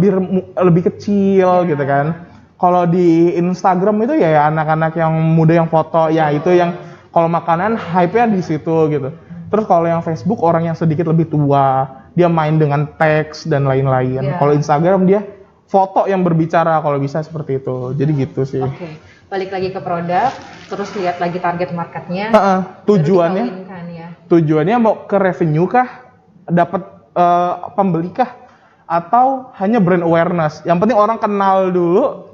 lebih kecil gitu kan. Kalau di Instagram itu ya anak-anak yang muda yang foto, ya itu yang kalau makanan hype-nya di situ gitu. Terus kalau yang Facebook orang yang sedikit lebih tua, dia main dengan teks dan lain-lain. Kalau Instagram dia foto yang berbicara, kalau bisa seperti itu. Jadi gitu sih. Balik lagi ke produk, terus lihat lagi target marketnya. Tujuannya mau ke revenue kah, dapat pembeli kah, atau hanya brand awareness. Yang penting orang kenal dulu,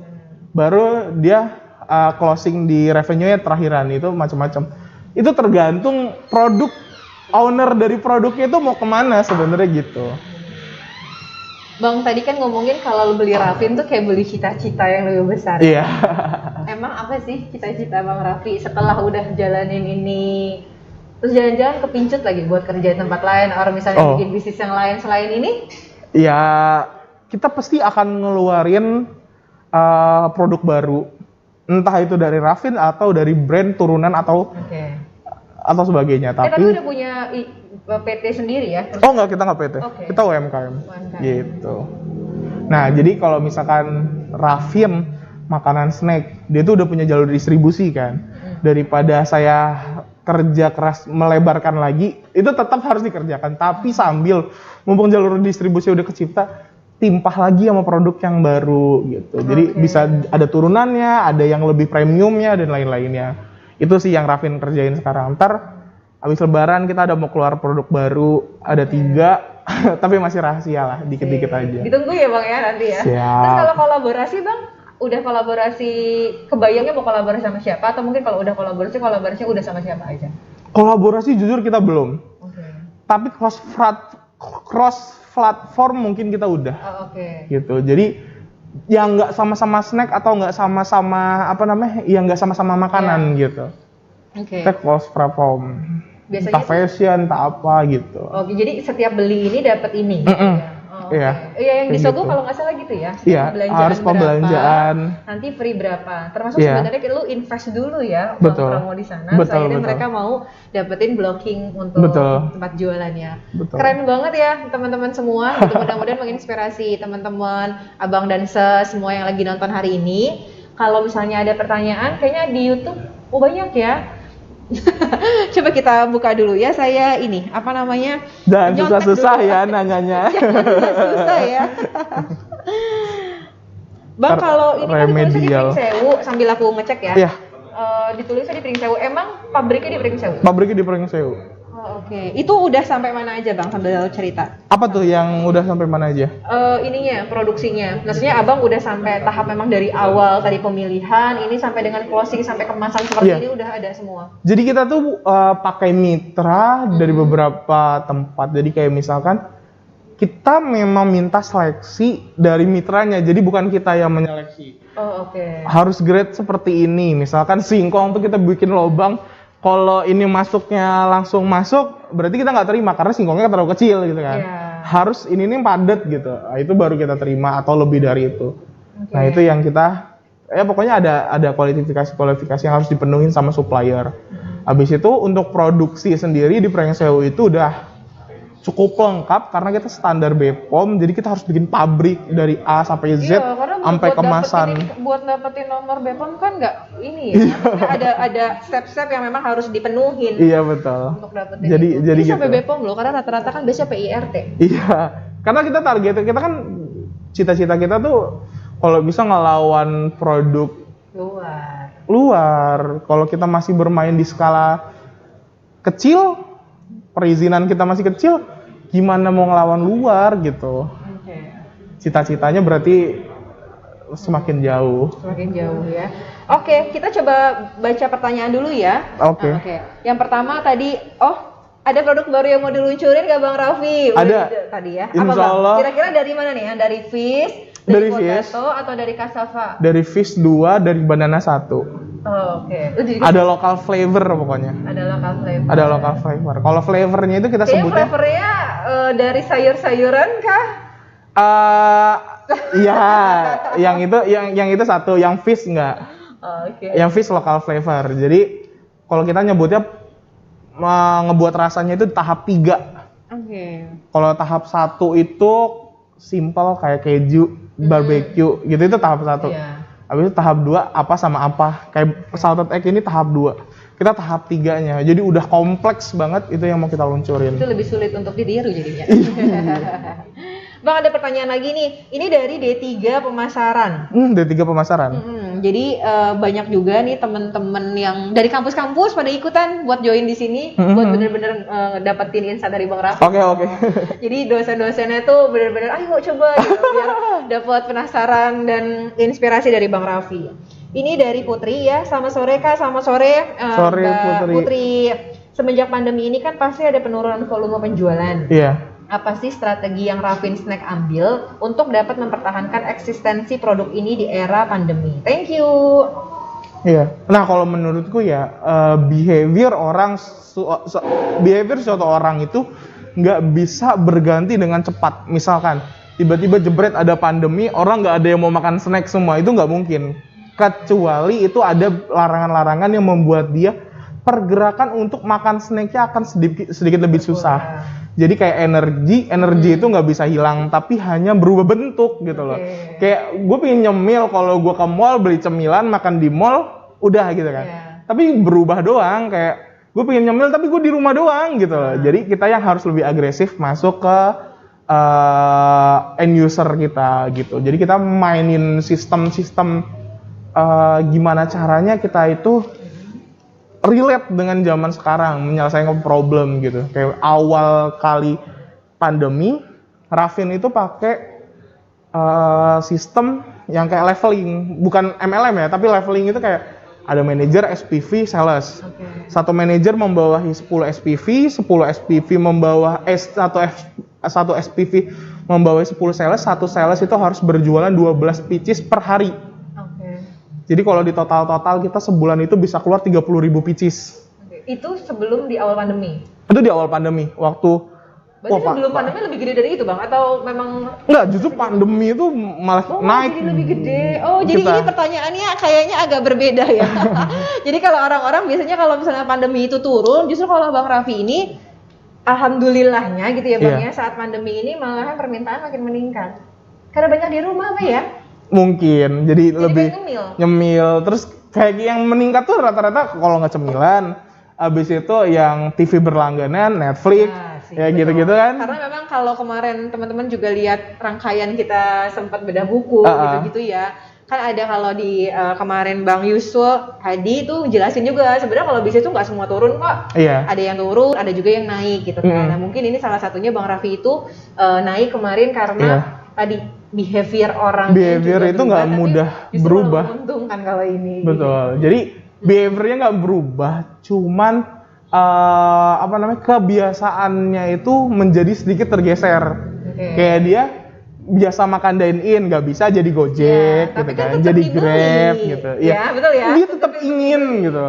baru dia closing di revenue-nya terakhiran. Itu macam-macam. Itu tergantung produk, owner dari produknya itu mau kemana sebenarnya gitu. Bang, tadi kan ngomongin kalau beli Raffin tuh kayak beli cita-cita yang lebih besar. Iya. Emang apa sih cita-cita Bang Raffi setelah udah jalanin ini? Terus jalan-jalan kepincut lagi buat kerja di tempat lain, atau misalnya bikin bisnis yang lain selain ini? Ya, kita pasti akan ngeluarin produk baru, entah itu dari Raffin atau dari brand turunan atau atau sebagainya. Tapi Tapi udah punya PT sendiri ya? oh enggak, kita nggak PT, Oke. kita UMKM. UMKM. Gitu. Nah, jadi kalau misalkan Raffin makanan snack, dia tuh udah punya jalur distribusi kan. Daripada saya kerja keras melebarkan lagi, itu tetap harus dikerjakan. Tapi sambil mumpung jalur distribusi udah kecipta, timpah lagi sama produk yang baru gitu. Jadi bisa ada turunannya, ada yang lebih premiumnya dan lain-lainnya. Itu sih yang Raffin kerjain sekarang. Ntar habis lebaran kita ada mau keluar produk baru, ada 3, tapi masih rahasia lah, dikit-dikit aja. Ditunggu ya Bang ya nanti ya. Siap. Terus kalau kolaborasi Bang, udah kolaborasi, kebayangnya mau kolaborasi sama siapa? Atau mungkin kalau udah kolaborasinya udah sama siapa aja? Kolaborasi jujur kita belum. Oke. Tapi cross platform mungkin kita udah. Oh, oke. Gitu. Jadi yang nggak sama-sama snack atau nggak sama-sama apa namanya, yang nggak sama-sama makanan gitu. Oke. Kita cross platform. Biasanya Entah fashion, entah apa gitu. Oke, jadi setiap beli ini dapat ini. Mm-mm. Ya? Oh, oke. Iya. Iya, yang di Kayak Sogo gitu. kalau nggak salah gitu ya. Iya, harus pembelanjaan. Berapa, nanti free berapa. Termasuk Iya. sebenarnya lu invest dulu ya, Betul. uang promo di sana. Betul, Akhirnya betul. mereka mau dapetin blocking untuk Betul. tempat jualannya. Betul. Keren banget ya teman-teman semua. Gitu, mudah-mudahan menginspirasi teman-teman, abang dan semua yang lagi nonton hari ini. Kalau misalnya ada pertanyaan, kayaknya di YouTube banyak ya. Coba kita buka dulu ya. Saya ini apa namanya? Dan nyontek susah-susah dulu. ya nanyanya. Susah ya. Bang, kalau ini kan ditulisnya di Remedial. Pringsewu sambil aku ngecek ya. Iya. Ditulisnya di Pringsewu. Emang pabriknya di Pringsewu? Pabriknya di Pringsewu. Oh, oke. Itu udah sampai mana aja Bang sambil cerita? Apa tuh yang udah sampai mana aja? Ininya, produksinya. Maksudnya Abang udah sampai tahap memang dari awal tadi pemilihan, ini sampai dengan closing sampai kemasan seperti Iya. ini udah ada semua. Jadi kita tuh pakai mitra dari beberapa tempat. Jadi kayak misalkan kita memang minta seleksi dari mitranya. Jadi bukan kita yang menyeleksi. Oh, oke. Harus grade seperti ini. Misalkan singkong tuh kita bikin lobang. Kalau ini masuknya langsung masuk, berarti kita nggak terima karena singkongnya terlalu kecil gitu kan. Iya. Harus ini nih padat gitu. Nah, itu baru kita terima atau lebih dari itu. Oke. Nah itu yang kita, ya pokoknya ada kualifikasi yang harus dipenuhin sama supplier. Habis itu untuk produksi sendiri di Pringsewu itu udah cukup lengkap karena kita standar BPOM, jadi kita harus bikin pabrik dari A sampai Z Iya, karena sampai kemasan. buat dapetin nomor BPOM kan nggak ini ya. Maksudnya ada step-step yang memang harus dipenuhin Iya betul. untuk dapetin Jadi itu. jadi Ini gitu. sampai BPOM loh, karena rata-rata kan biasanya PIRT. Iya, karena kita target kita kan cita-cita kita tuh kalau bisa ngelawan produk luar. Kalau kita masih bermain di skala kecil, perizinan kita masih kecil, gimana mau ngelawan luar gitu. Oke. Cita-citanya berarti semakin jauh. Semakin jauh ya. Oke, kita coba baca pertanyaan dulu ya. Oke. Nah, oke. Yang pertama tadi, ada produk baru yang mau diluncurin nggak Bang Raffi? Ada. Tadi ya. Insya Apa Bang? Allah. Kira-kira dari mana nih? Yang dari Fish, Dari dari Fish. Potato, atau dari Cassava? Dari Fish 2, dari Banana 1. Oh, oke. Ada local flavor pokoknya. Ada local flavor. Ada local flavor. Kalau flavornya itu kita Kayaknya sebutnya flavornya dari sayur-sayuran kah? Iya, yang itu satu, yang fish enggak. Oh, oke. Yang fish local flavor. Jadi kalau kita nyebutnya ngebuat rasanya itu tahap 3. Oke. Kalau tahap 1 itu simple kayak keju, barbecue gitu, itu tahap 1. Iya. Habis itu tahap 2 apa sama apa. Kayak salted egg ini tahap 2. Kita tahap 3-nya. Jadi udah kompleks banget itu yang mau kita luncurin. Itu lebih sulit untuk ditiru jadinya. Bang, ada pertanyaan lagi nih. Ini dari D3 pemasaran. D3 pemasaran. Jadi banyak juga nih teman-teman yang dari kampus-kampus pada ikutan buat join di sini, buat bener-bener dapetin insight dari Bang Raffi. Oke. Jadi dosen-dosennya tuh bener-bener ayo coba gitu, biar dapat penasaran dan inspirasi dari Bang Raffi. Ini dari Putri ya. Selamat sore Kak, selamat sore Sore, Mbak Putri. Putri. Semenjak pandemi ini kan pasti ada penurunan volume penjualan. Iya. Apa sih strategi yang Raffin Snack ambil untuk dapat mempertahankan eksistensi produk ini di era pandemi? Thank you. Iya. Nah, kalau menurutku ya behavior suatu orang itu nggak bisa berganti dengan cepat. Misalkan tiba-tiba jebret ada pandemi, orang nggak ada yang mau makan snack semua, itu nggak mungkin. Kecuali itu ada larangan-larangan yang membuat dia pergerakan untuk makan snacknya akan sedikit lebih susah. Jadi kayak energi itu nggak bisa hilang, tapi hanya berubah bentuk gitu loh. Kayak gue pengen nyemil, kalau gue ke mall beli cemilan, makan di mall, udah gitu kan. Tapi berubah doang, kayak gue pengen nyemil tapi gue di rumah doang gitu loh. Jadi kita yang harus lebih agresif masuk ke end user kita gitu. Jadi kita mainin sistem-sistem gimana caranya kita itu relate dengan zaman sekarang, menyelesaikan problem gitu. Kayak awal kali pandemi, Raffin itu pakai sistem yang kayak leveling, bukan MLM ya, tapi leveling itu kayak ada manajer, SPV, sales. Satu manajer membawahi 10 SPV, 10 SPV membawa satu SPV membawahi 10 sales, satu sales itu harus berjualan 12 pitches per hari. Jadi kalau di total kita sebulan itu bisa keluar 30.000 pitches. Itu sebelum di awal pandemi? Itu di awal pandemi, waktu... Berarti sebelum pandemi lebih gede dari itu Bang? Atau memang... Enggak, justru pandemi itu malah naik. Jadi lebih gede. Oh, jadi ini pertanyaannya kayaknya agak berbeda ya. Jadi kalau orang-orang biasanya kalau misalnya pandemi itu turun, justru kalau Bang Raffi ini, alhamdulillahnya gitu ya Bang ya, saat pandemi ini malahan permintaan makin meningkat. Karena banyak di rumah apa ya? Mungkin, jadi lebih nyemil. Terus kayak yang meningkat tuh rata-rata kalau nggak cemilan, abis itu yang TV berlangganan, Netflix, ya gitu-gitu kan. Karena memang kalau kemarin teman-teman juga lihat rangkaian kita sempat bedah buku gitu-gitu ya. Kan ada kalau di kemarin Bang Yusul Hadi itu jelasin juga sebenarnya kalau bisnis itu nggak semua turun kok. Ada yang turun, ada juga yang naik gitu kan. Nah mungkin ini salah satunya Bang Raffi itu naik kemarin karena tadi behavior orang itu nggak mudah berubah. Menguntungkan kalau ini. Betul. Jadi behaviornya nggak berubah, cuman kebiasaannya itu menjadi sedikit tergeser. Kayak dia biasa makan dine in nggak bisa jadi Gojek gitu kan, jadi Grab gitu. Ya betul ya. Dia tetap ingin gitu,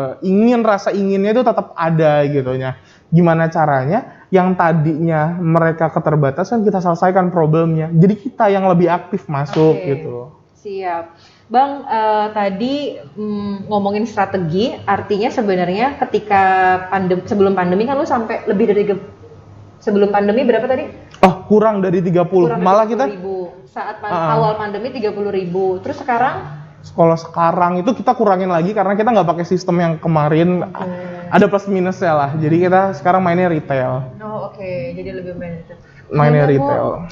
rasa inginnya itu tetap ada gitu nya. Gimana caranya? Yang tadinya mereka keterbatasan kita selesaikan problemnya. Jadi kita yang lebih aktif masuk gitu. Siap. Bang, tadi ngomongin strategi, artinya sebenarnya ketika sebelum pandemi kan lu sampai lebih dari sebelum pandemi berapa tadi? Oh, kurang dari 30. Malah kita saat awal pandemi 30.000. Terus sekarang? Kalau sekarang itu kita kurangin lagi karena kita nggak pakai sistem yang kemarin. Ada plus minusnya lah. Jadi kita sekarang mainnya retail. Oh jadi lebih mainnya retail.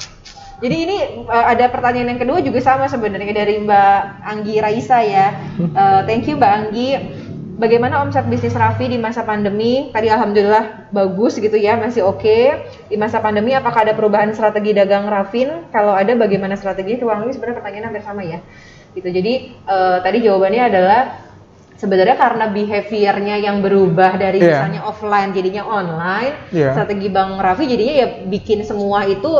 Jadi ini ada pertanyaan yang kedua juga sama sebenarnya dari Mbak Anggi Raisa ya. Thank you Mbak Anggi. Bagaimana omset bisnis Raffi di masa pandemi? Tadi alhamdulillah bagus gitu ya, masih oke. Di masa pandemi apakah ada perubahan strategi dagang Raffin? Kalau ada bagaimana strateginya? Kurang lebih sebenarnya pertanyaan hampir sama ya. Gitu. Jadi tadi jawabannya adalah sebenarnya karena behaviornya yang berubah dari misalnya offline jadinya online, strategi Bang Raffi jadinya ya bikin semua itu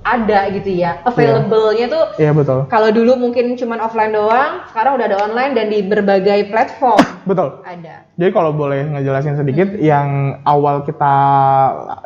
ada gitu ya, available-nya tuh. Betul. Kalau dulu mungkin cuman offline doang, sekarang udah ada online dan di berbagai platform. Betul. Ada. Jadi kalau boleh ngejelasin sedikit, yang awal kita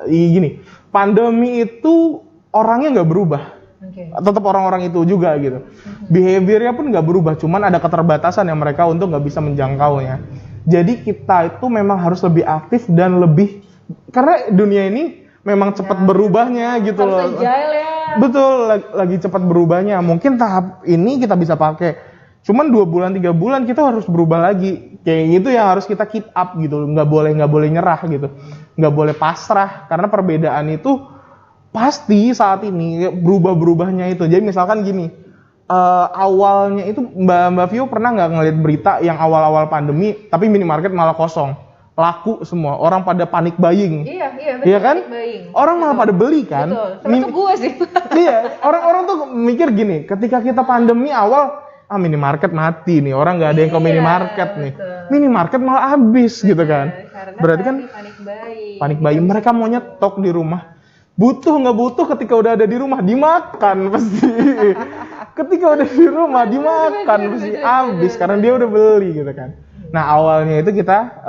gini, pandemi itu orangnya nggak berubah. Tetap orang-orang itu juga gitu. Behaviornya pun nggak berubah, cuman ada keterbatasan yang mereka untuk nggak bisa menjangkaunya. Jadi kita itu memang harus lebih aktif dan lebih, karena dunia ini memang cepat berubahnya gitu loh. Agile ya. Betul, lagi cepat berubahnya. Mungkin tahap ini kita bisa pakai, cuman 2 bulan 3 bulan kita harus berubah lagi. Kayak gitu yang harus kita keep up gitu. Nggak boleh nyerah gitu. Nggak boleh pasrah karena perbedaan itu pasti saat ini berubah-berubahnya itu. Jadi misalkan gini, awalnya itu Mbak Vio pernah nggak ngeliat berita yang awal-awal pandemi tapi minimarket malah kosong, laku semua, orang pada panik buying. Iya kan? Orang malah pada beli kan? Termasuk gue sih. Iya, orang-orang tuh mikir gini, ketika kita pandemi awal, minimarket mati nih, orang nggak ada yang ke minimarket nih, minimarket malah habis gitu kan? Berarti kan panik buying. Mereka mau nyetok di rumah. Butuh nggak butuh ketika udah ada di rumah dimakan pasti. Ketika udah di rumah dimakan pasti habis karena dia udah beli gitu kan. Nah awalnya itu kita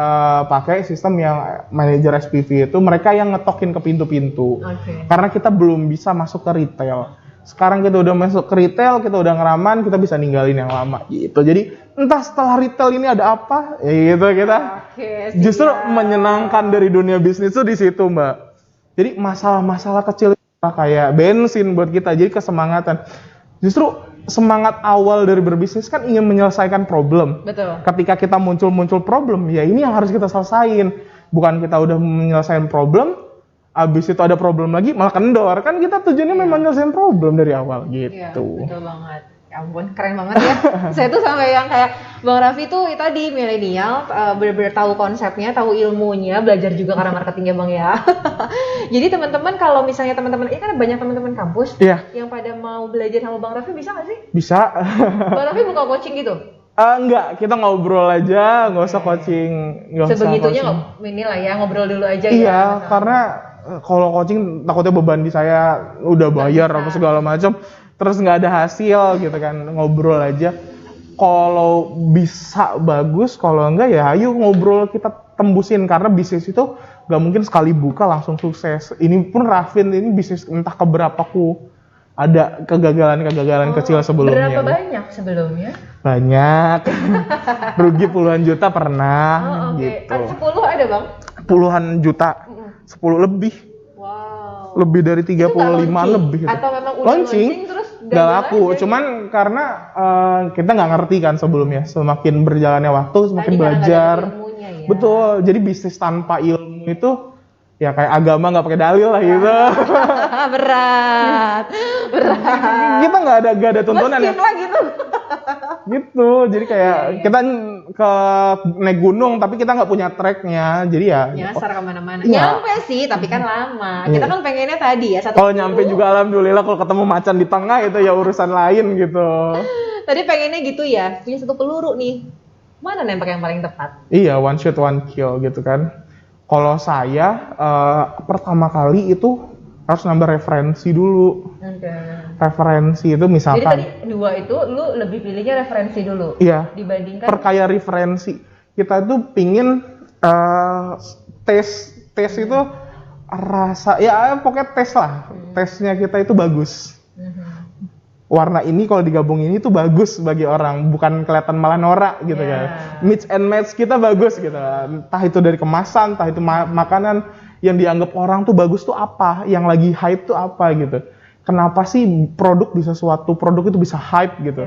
pakai sistem yang manajer SPV itu mereka yang ngetokin ke pintu-pintu. Karena kita belum bisa masuk ke retail. Sekarang kita udah masuk ke retail, kita udah ngeraman, kita bisa ninggalin yang lama gitu. Jadi entah setelah retail ini ada apa, ya gitu kita. Justru menyenangkan dari dunia bisnis tuh di situ, Mbak. Jadi masalah-masalah kecil kayak bensin buat kita, jadi kesemangatan. Justru semangat awal dari berbisnis kan ingin menyelesaikan problem. Betul. Ketika kita muncul problem, ya ini yang harus kita selesain. Bukan kita udah menyelesaikan problem, abis itu ada problem lagi malah kendor. Kan kita tujuannya memang menyelesaikan problem dari awal gitu. Iya, betul banget. Ya ampun, keren banget ya. Saya tuh sampai yang kayak Bang Raffi tuh tadi milenial, bener-bener tahu konsepnya, tahu ilmunya, belajar juga karena marketingnya Bang ya. Jadi teman-teman kalau misalnya teman-teman, ini kan banyak teman-teman kampus yang pada mau belajar sama Bang Raffi, bisa nggak sih? Bisa. Bang Raffi buka coaching gitu? Enggak, kita ngobrol aja, nggak usah coaching. Sebegitunya ini lah ya, ngobrol dulu aja ya. Iya, karena kalau coaching takutnya beban di saya udah bayar apa segala macam. Terus nggak ada hasil gitu kan, ngobrol aja. Kalau bisa bagus, kalau enggak ya ayo ngobrol kita tembusin. Karena bisnis itu nggak mungkin sekali buka langsung sukses. Ini pun Raffin ini bisnis entah keberapa ada kegagalan kecil sebelumnya. Berapa banyak sebelumnya? Banyak. Rugi puluhan juta pernah gitu. 10 ada Bang? Puluhan juta, 10 lebih. Wow. Lebih dari 35 lebih. Gitu. Atau memang udah launching terus nggak laku, cuman karena kita nggak ngerti kan sebelumnya. Semakin berjalannya waktu, semakin belajar. Ya. Betul. Jadi bisnis tanpa ilmu itu ya kayak agama nggak pakai dalil lah gitu. berat. Kita nggak ada tuntunan ya. Lah gitu. Gitu. Jadi kayak kita ke naik gunung tapi kita nggak punya treknya. Jadi ya nyasar kemana-mana. Ya. Nyampe sih, tapi kan lama. Kita kan pengennya tadi ya. Kalau nyampe juga alhamdulillah, kalau ketemu macan di tengah itu ya urusan lain gitu. Tadi pengennya gitu ya, punya 1 peluru nih. Mana nembak yang paling tepat? Iya, one shot one kill gitu kan. Kalau saya pertama kali itu harus nambah referensi dulu. Referensi itu misalkan. Jadi tadi 2 itu lu lebih pilihnya referensi dulu. Iya. Dibandingkan perkaya referensi. Kita tuh pingin tes itu rasa ya pokoknya tes lah. Tesnya kita itu bagus. Warna ini kalau digabungin itu bagus bagi orang, bukan kelihatan malah norak gitu kan. Mix and match kita bagus gitu. Entah itu dari kemasan, entah itu makanan yang dianggap orang tuh bagus tuh apa, yang lagi hype tuh apa gitu. Kenapa sih produk itu bisa hype gitu.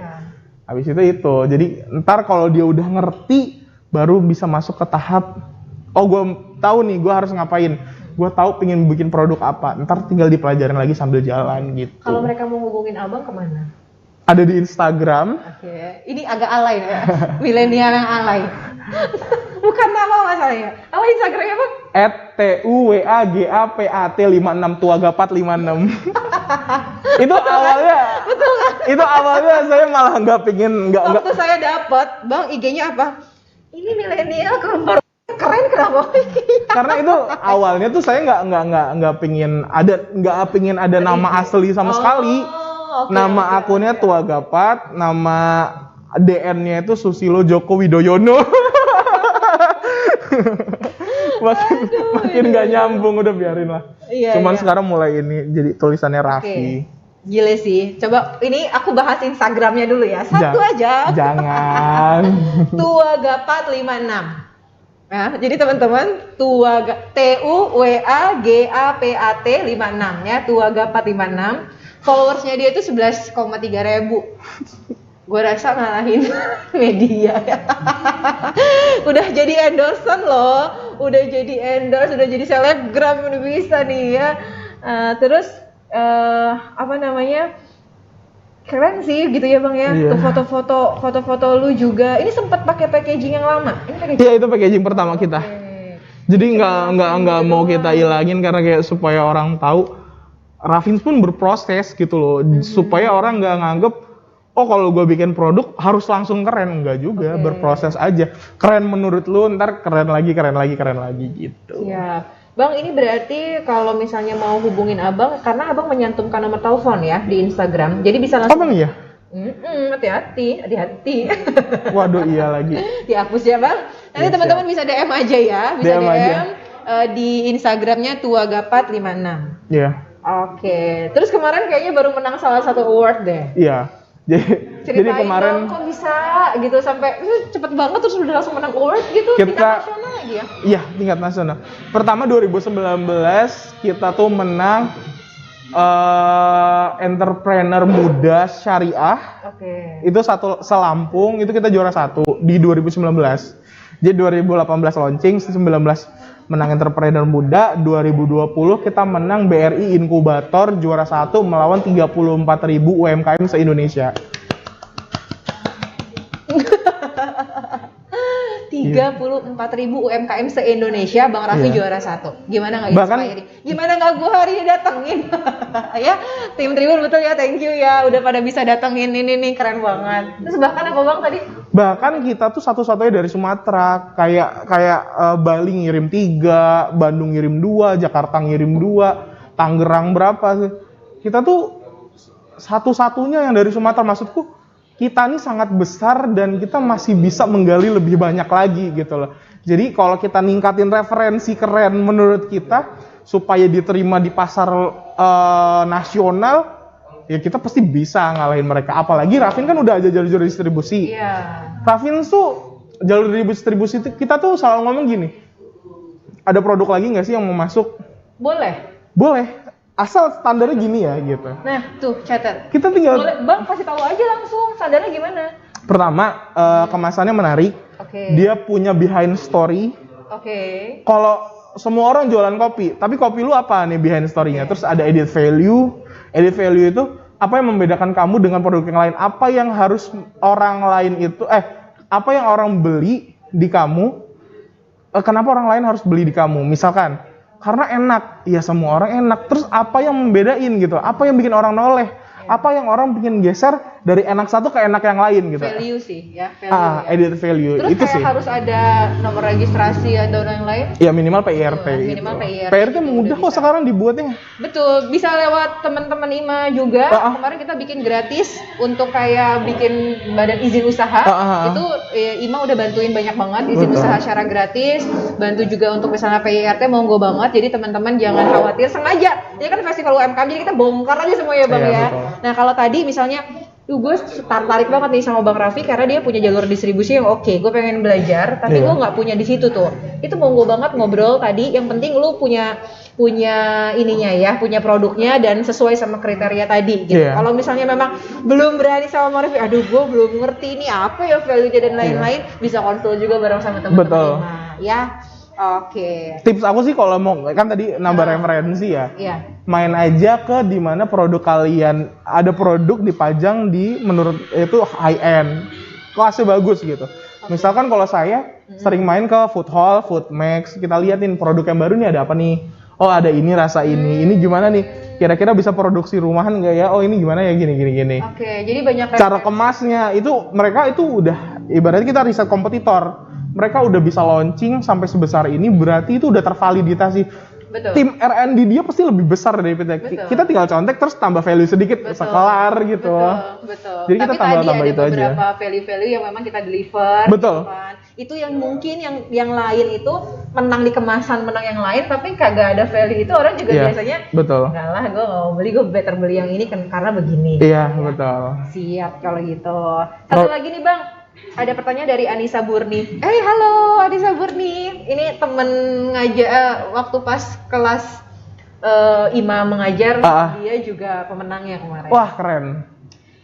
Habis itu. Jadi ntar kalau dia udah ngerti baru bisa masuk ke tahap gue tahu nih gue harus ngapain. Gue tahu pengen bikin produk apa, ntar tinggal dipelajarin lagi sambil jalan gitu. Kalau mereka mau hubungin abang kemana? Ada di Instagram. Oke. Ini agak alay ya, milenial yang alay. Bukan nama masalahnya. Apa Instagramnya Bang? @tuagapat56 tuagapat 56. Itu awalnya. Betul kan? Itu awalnya saya malah nggak pingin Waktu saya dapat, Bang IG-nya apa? Ini milenial gambar keren kenapa? Karena itu awalnya tuh saya nggak pingin ada nama asli sama sekali. Nama akunnya Tuagapat, nama DN-nya itu Susilo Joko Widoyono. makin nggak nyambung, udah biarin lah. Cuman sekarang mulai ini jadi tulisannya Raffi. Gile sih. Coba ini aku bahas Instagramnya dulu ya. Satu aja. Jangan. Tuagapat 56. Nah, jadi teman-teman, TUWAGAPAT 56 ya, Tuagapat 56. Followersnya dia itu 11,3 ribu. Gue rasa ngalahin media ya. Udah jadi endorsean loh, udah jadi endorse, udah jadi selebgram, udah bisa nih ya. Terus keren sih gitu ya Bang ya. Tuh foto-foto lu juga. Ini sempat pakai packaging yang lama. Iya, itu packaging pertama kita. Jadi nggak mau kita ilangin karena kayak supaya orang tahu. Raffin pun berproses gitu loh, supaya orang nggak nganggep kalau gue bikin produk harus langsung keren. Enggak juga, berproses aja. Keren menurut lu, ntar keren lagi gitu. Iya. Bang, ini berarti kalau misalnya mau hubungin abang, karena abang menyantumkan nomor telepon ya di Instagram, jadi bisa langsung. Abang iya? Hati-hati. Waduh, iya lagi. Dihapus ya Bang. Nanti teman-teman bisa DM aja ya, bisa DM. Di Instagramnya Tuagapat 56. Iya. Oke. Terus kemarin kayaknya baru menang salah satu award deh. Iya. Jadi kemarin dong, kok bisa gitu sampai cepet banget terus udah langsung menang award gitu tingkat nasional lagi ya? Iya, tingkat nasional. Pertama 2019 kita tuh menang entrepreneur muda syariah. Oke. Itu satu selampung, itu kita juara 1 di 2019. Jadi 2018 launching, 19 menang entrepreneur muda, 2020 kita menang BRI Inkubator juara 1 melawan 34.000 UMKM se-Indonesia. 34.000 UMKM se-Indonesia, Bang Raffi juara 1. Gimana nggak inspiring? Gimana nggak gue hari ini datengin? Ya, tim Tribun betul ya, thank you ya, udah pada bisa datengin ini nih, keren banget. Terus bahkan apa Bang tadi? Bahkan kita tuh satu-satunya dari Sumatera, kayak Bali ngirim 3, Bandung ngirim 2, Jakarta ngirim 2, Tangerang berapa sih? Kita tuh satu-satunya yang dari Sumatera, maksudku kita nih sangat besar dan kita masih bisa menggali lebih banyak lagi gitu loh. Jadi kalau kita ningkatin referensi keren menurut kita supaya diterima di pasar nasional, ya kita pasti bisa ngalahin mereka. Apalagi Raffin kan udah aja jalur distribusi. Iya. Raffin tuh jalur distribusi itu kita tuh selalu ngomong gini, ada produk lagi nggak sih yang mau masuk? Boleh. Asal standarnya gini ya gitu. Nah tuh catat. Kita tinggal. Boleh, Bang kasih tahu aja langsung standarnya gimana. Pertama kemasannya menarik. Oke. Dia punya behind story. Oke. Kalau semua orang jualan kopi, tapi kopi lu apa nih behind story-nya? Terus ada edit value. Edit value itu apa yang membedakan kamu dengan produk yang lain? Apa yang harus orang lain itu apa yang orang beli di kamu? Kenapa orang lain harus beli di kamu? Misalkan karena enak, ya semua orang enak. Terus apa yang membedain gitu? Apa yang bikin orang noleh? Apa yang orang bikin geser dari enak satu ke enak yang lain gitu? Value sih, ya. Value, ya. Edit value. Terus itu kayak sih. harus ada nomor registrasi atau yang lain? Ya minimal PIRT. Minimal PIRT. PIRT mudah kok sekarang dibuatnya. Betul, bisa lewat teman-teman IMA juga. Kemarin kita bikin gratis untuk kayak bikin badan izin usaha. Itu IMA udah bantuin banyak banget izin usaha secara gratis. Bantu juga untuk misalnya PIRT monggo banget. Jadi teman-teman jangan khawatir, sengaja. Ini kan festival UMKM jadi kita bongkar aja semua ya Bang ya. Betul. Nah kalau tadi misalnya gue tertarik banget nih sama Bang Raffi karena dia punya jalur distribusi yang oke. Gue pengen belajar, tapi gue nggak punya di situ tuh. Itu monggo banget ngobrol tadi. Yang penting lu punya ininya ya, punya produknya dan sesuai sama kriteria tadi. Gitu. Kalau misalnya memang belum berani sama Bang Raffi, aduh gue belum ngerti ini apa ya value-nya dan lain-lain, bisa konsul juga bareng sama teman-teman. Ya. Oke. Tips aku sih kalau mau kan tadi nambah referensi ya. Iya. Main aja ke dimana produk kalian ada produk dipajang di menurut itu high end, kelasnya bagus gitu. Misalkan kalau saya sering main ke Food Hall, Food Max, kita liatin produk yang baru nih ada apa nih. Oh ada ini rasa ini gimana nih? Kira-kira bisa produksi rumahan nggak ya? Oh ini gimana ya gini. Oke, jadi banyak cara kemasnya itu mereka itu udah ibaratnya kita riset kompetitor. Mereka udah bisa launching sampai sebesar ini, berarti itu udah tervalidasi. Betul. Tim R&D dia pasti lebih besar dari kita. Kita tinggal contek terus tambah value sedikit, sekelar gitu. Betul. Jadi kita tambah-tambah itu aja. Tapi tadi ada beberapa value-value yang memang kita deliver. Betul. Gitu kan. Itu yang mungkin yang lain itu menang di kemasan, menang yang lain, tapi kagak ada value itu orang juga biasanya. Betul. Enggak lah, gue nggak mau beli, gue better beli yang ini kan karena begini. Iya, betul. Siap kalau gitu. Satu lagi nih Bang. Ada pertanyaan dari Anissa Burni. Halo Anissa Burni. Ini temen ngajar waktu pas kelas IMA mengajar, dia juga pemenangnya kemarin. Wah, keren.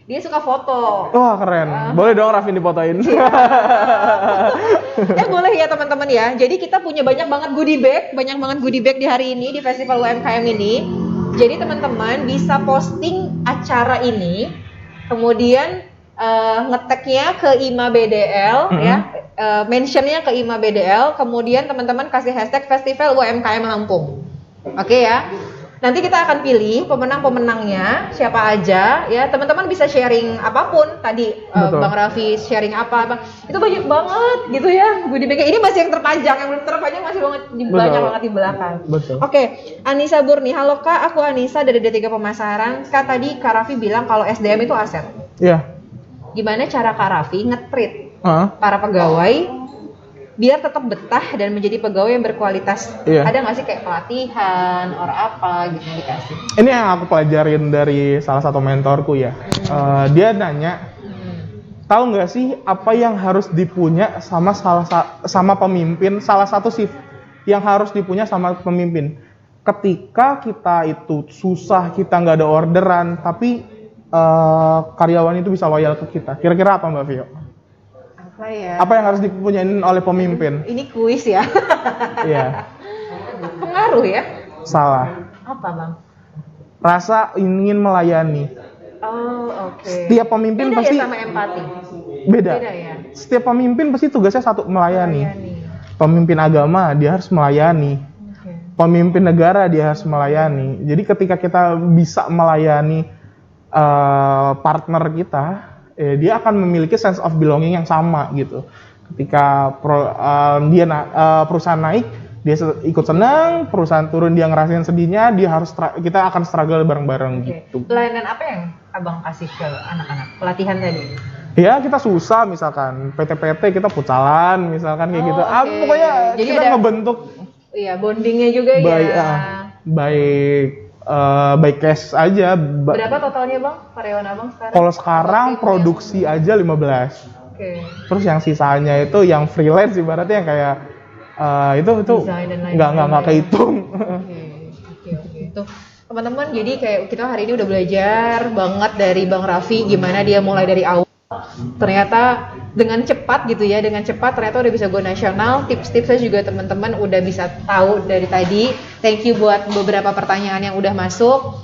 Dia suka foto. Wah, keren. Boleh dong Raffin difotoin. Boleh ya teman-teman ya. Jadi kita punya banyak banget goodie bag di hari ini di Festival UMKM ini. Jadi teman-teman bisa posting acara ini, kemudian ngeteknya ke IMA BDL ya, mentionnya ke IMA BDL, kemudian teman-teman kasih hashtag Festival UMKM Lampung. Oke ya. Nanti kita akan pilih pemenang-pemenangnya siapa aja ya. Teman-teman bisa sharing apapun tadi Bang Raffi sharing apa. Itu banyak banget gitu ya. Goodie bag ini masih yang terpanjang, yang belum terpanjang masih banyak banget di belakang. Oke, Anissa Burni. Halo Kak, aku Anissa dari D3 Pemasaran. Kak tadi Kak Raffi bilang kalau SDM itu aset. Iya. Gimana cara Kak Raffi nge-treat para pegawai biar tetap betah dan menjadi pegawai yang berkualitas. Iya. Ada nggak sih kayak pelatihan, or apa gitu yang dikasih? Ini yang aku pelajarin dari salah satu mentorku ya. Dia nanya, tahu nggak sih apa yang harus dipunya sama pemimpin, salah satu shift yang harus dipunya sama pemimpin. Ketika kita itu susah, kita nggak ada orderan, tapi karyawan itu bisa loyal ke kita. Kira-kira apa Mbak Vio? Apa ya? Apa yang harus dipunyain oleh pemimpin? Ini kuis ya? Iya. Pengaruh ya? Salah. Apa bang? Rasa ingin melayani. Oh oke. Setiap pemimpin beda pasti ya sama empati? beda. Beda ya? Setiap pemimpin pasti tugasnya satu, melayani. Melayani. Pemimpin agama dia harus melayani. Oke. Pemimpin negara dia harus melayani. Jadi ketika kita bisa melayani partner kita, dia akan memiliki sense of belonging yang sama gitu. Ketika perusahaan naik, dia ikut senang, perusahaan turun dia ngerasain sedihnya, kita akan struggle bareng-bareng gitu. Pelayanan apa yang abang kasih ke anak-anak? Pelatihan tadi? Ya kita susah misalkan PT-PT kita putalan misalkan kayak gitu. Pokoknya jadi kita ngebentuk. Iya bondingnya juga ya. Baik cash aja. Berapa totalnya bang karyawan abang sekarang? Kalau sekarang produksi aja 15. Oke. Terus yang sisanya itu yang freelance ibaratnya yang kayak itu nggak kehitung. Oke. Tuh teman-teman, jadi kayak kita hari ini udah belajar banget dari Bang Raffi gimana dia mulai dari awal. Ternyata dengan cepat gitu ya, ternyata udah bisa go nasional. Tips-tipsnya juga teman-teman udah bisa tahu dari tadi. Thank you buat beberapa pertanyaan yang udah masuk.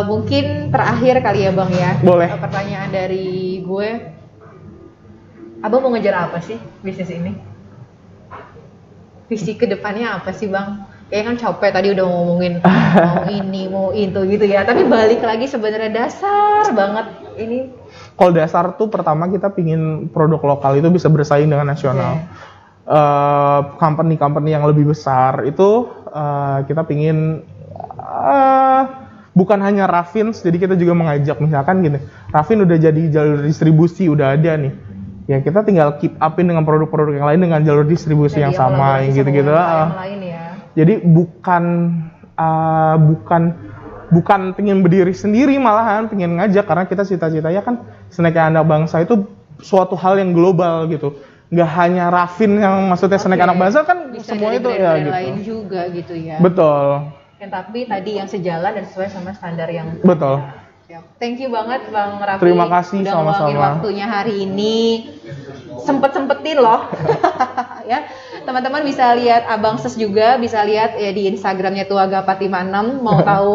Mungkin terakhir kali ya Bang ya. Boleh. Pertanyaan dari gue. Abang mau ngejar apa sih bisnis ini? Visi kedepannya apa sih Bang? Kayaknya kan capek tadi udah ngomongin mau ini, mau itu gitu ya. Tapi balik lagi sebenarnya dasar banget ini. Kalau dasar tuh pertama kita pingin produk lokal itu bisa bersaing dengan nasional. Company-company yang lebih besar itu kita pingin bukan hanya Raffins, jadi kita juga mengajak misalkan gini, Raffin udah jadi jalur distribusi, udah ada nih. Ya kita tinggal keep upin dengan produk-produk yang lain dengan jalur distribusi yang sama gitu-gitu. Jadi bukan pengen berdiri sendiri, malahan pengen ngajak karena kita cita-citanya kan Snack Anak Bangsa itu suatu hal yang global gitu. Nggak hanya Raffin yang maksudnya Snack Anak Bangsa kan bisa semua itu ya gitu. lain juga gitu ya. Betul. Tapi tadi yang sejalan dan sesuai sama standar yang betul. Thank you banget Bang Raffi. Terima kasih udah sama-sama. Waktunya hari ini. Sempetin loh. Ya. Teman-teman bisa lihat Abang Ses juga, bisa lihat ya di Instagramnya Tuagapa56 mau tahu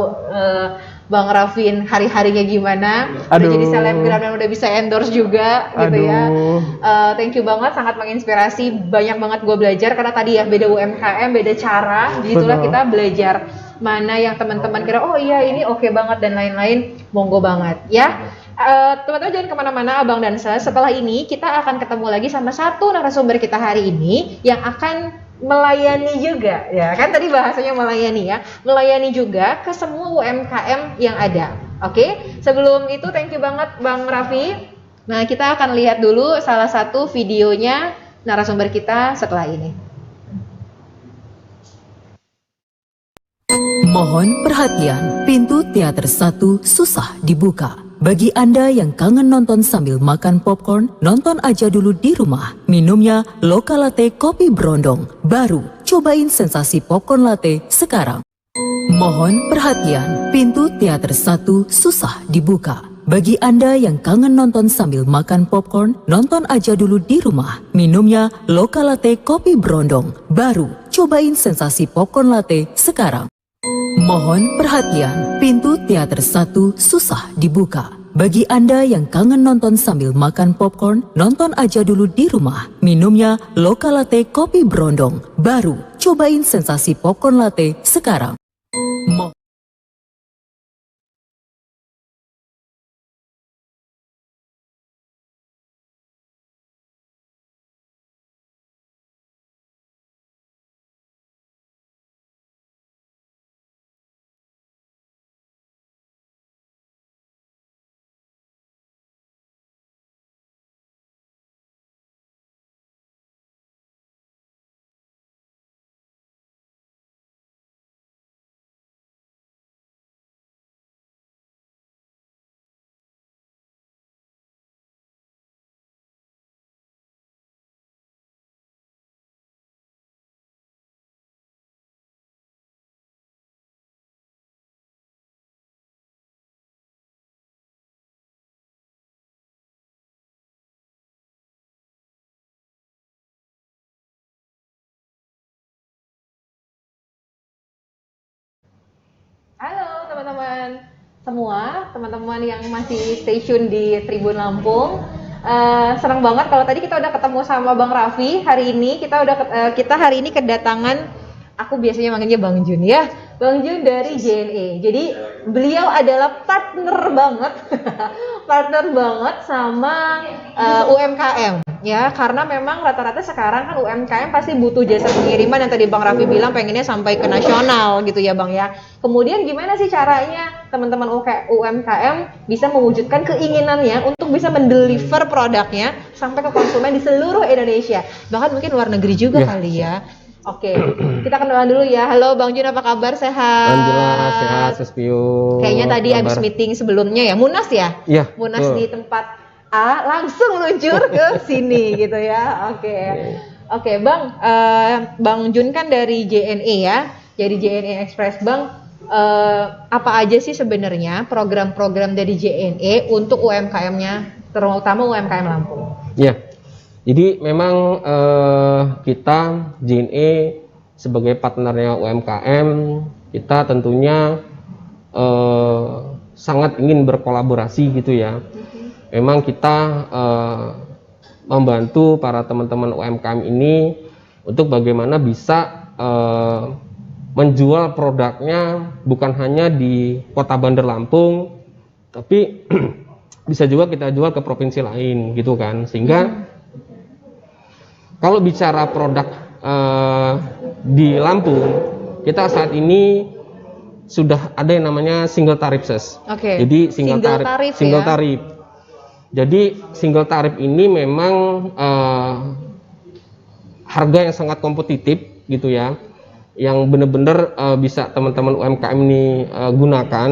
Bang Raffin hari-harinya gimana. Udah jadi selebgram dan udah bisa endorse juga gitu ya. Thank you banget, sangat menginspirasi. Banyak banget gue belajar karena tadi ya beda UMKM, beda cara. Disitulah kita belajar mana yang teman-teman kira oh iya ini oke banget dan lain-lain. Monggo banget ya. Teman-teman jangan kemana-mana Abang dan Ses. Setelah ini kita akan ketemu lagi sama satu narasumber kita hari ini yang akan melayani juga ya kan tadi bahasanya melayani juga ke semua UMKM yang ada. Oke, sebelum itu thank you banget Bang Raffi. Nah kita akan lihat dulu salah satu videonya narasumber kita setelah ini. Mohon perhatian, pintu teater 1 susah dibuka. Bagi Anda yang kangen nonton sambil makan popcorn, nonton aja dulu di rumah. Minumnya Loka Latte Kopi Brondong. Baru, cobain sensasi popcorn latte sekarang. Mohon perhatian, pintu teater 1 susah dibuka. Bagi Anda yang kangen nonton sambil makan popcorn, nonton aja dulu di rumah. Minumnya Loka Latte Kopi Brondong. Baru, cobain sensasi popcorn latte sekarang. Mohon perhatian, pintu teater 1 susah dibuka. Bagi Anda yang kangen nonton sambil makan popcorn, nonton aja dulu di rumah. Minumnya Loka Latte Kopi Brondong. Baru, cobain sensasi popcorn latte sekarang. Halo teman-teman semua, teman-teman yang masih stay tune di Tribun Lampung. Senang banget kalau tadi kita udah ketemu sama Bang Raffi. Hari ini kita hari ini kedatangan, aku biasanya manggilnya Bang Jun ya. Bang Jun dari JNE. Jadi beliau adalah partner banget sama UMKM ya, karena memang rata-rata sekarang kan UMKM pasti butuh jasa pengiriman yang tadi Bang Raffi bilang pengennya sampai ke nasional gitu ya Bang ya. Kemudian gimana sih caranya teman-teman UMKM bisa mewujudkan keinginannya untuk bisa mendeliver produknya sampai ke konsumen di seluruh Indonesia, bahkan mungkin luar negeri juga kali ya. Oke, kita kenalan dulu ya. Halo Bang Jun, apa kabar? Sehat? Alhamdulillah sehat, Sespio. Kayaknya tadi habis meeting sebelumnya ya, Munas ya? Iya. Munas di tempat A, langsung luncur ke sini gitu ya. Oke, Bang. Bang Jun kan dari JNE ya, jadi JNE Express Bang. Apa aja sih sebenarnya program-program dari JNE untuk UMKM-nya, terutama UMKM Lampung? Iya. Jadi memang kita JNE sebagai partnernya UMKM, kita tentunya sangat ingin berkolaborasi gitu ya. Memang kita membantu para teman-teman UMKM ini untuk bagaimana bisa menjual produknya bukan hanya di Kota Bandar Lampung, tapi bisa juga kita jual ke provinsi lain gitu kan. Sehingga kalau bicara produk di Lampung, kita saat ini sudah ada yang namanya single tarif ses. Oke. Jadi single tarif. Jadi single tarif ini memang harga yang sangat kompetitif gitu ya, yang benar-benar bisa teman-teman UMKM ini gunakan,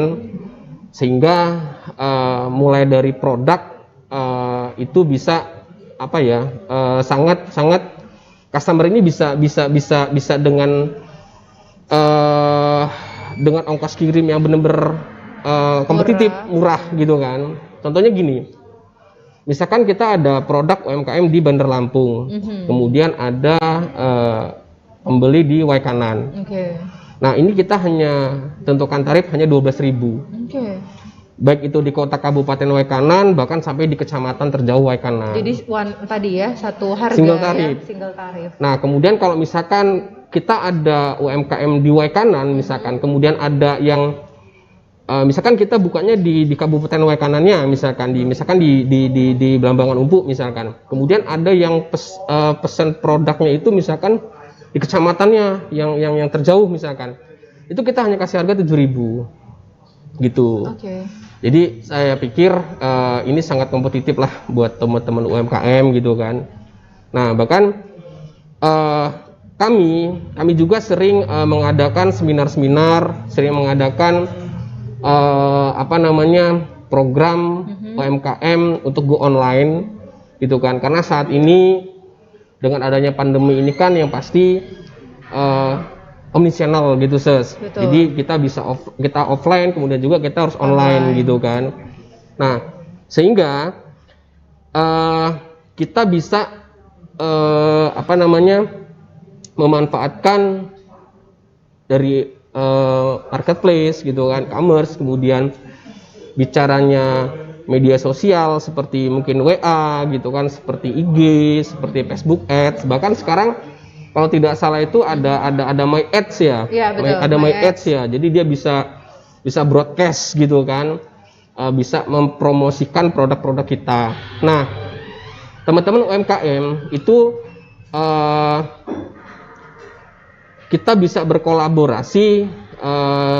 sehingga mulai dari produk itu bisa apa ya, sangat customer ini bisa dengan ongkos kirim yang benar-benar kompetitif, murah gitu kan. Contohnya gini, misalkan kita ada produk UMKM di Bandar Lampung, kemudian ada pembeli di Waikanan. Nah ini kita hanya tentukan tarif hanya 12.000. Baik itu di kota kabupaten Waikanan, bahkan sampai di kecamatan terjauh Waikanan. Jadi tadi ya, satu harga single tarif. Ya, single tarif. Nah kemudian kalau misalkan kita ada UMKM di Waikanan misalkan, kemudian ada yang misalkan kita bukanya di kabupaten Waikanannya, misalkan di Blambangan Umpu misalkan, kemudian ada yang pesan produknya itu misalkan di kecamatannya yang terjauh misalkan, itu kita hanya kasih harga 7.000 gitu. Jadi saya pikir ini sangat kompetitif lah buat teman-teman UMKM gitu kan. Nah bahkan kami juga sering mengadakan seminar-seminar, sering mengadakan program UMKM untuk go online gitu kan. Karena saat ini dengan adanya pandemi ini kan yang pasti omnichannel gitu ses. Betul. Jadi kita offline, kemudian juga kita harus online gitu kan. Nah sehingga kita bisa memanfaatkan dari marketplace gitu kan, commerce, kemudian bicaranya media sosial seperti mungkin WA gitu kan, seperti IG, seperti Facebook Ads, bahkan sekarang kalau tidak salah itu ada My Ads ya, ada My Ads ya. Jadi dia bisa broadcast gitu kan, bisa mempromosikan produk-produk kita. Nah, teman-teman UMKM itu kita bisa berkolaborasi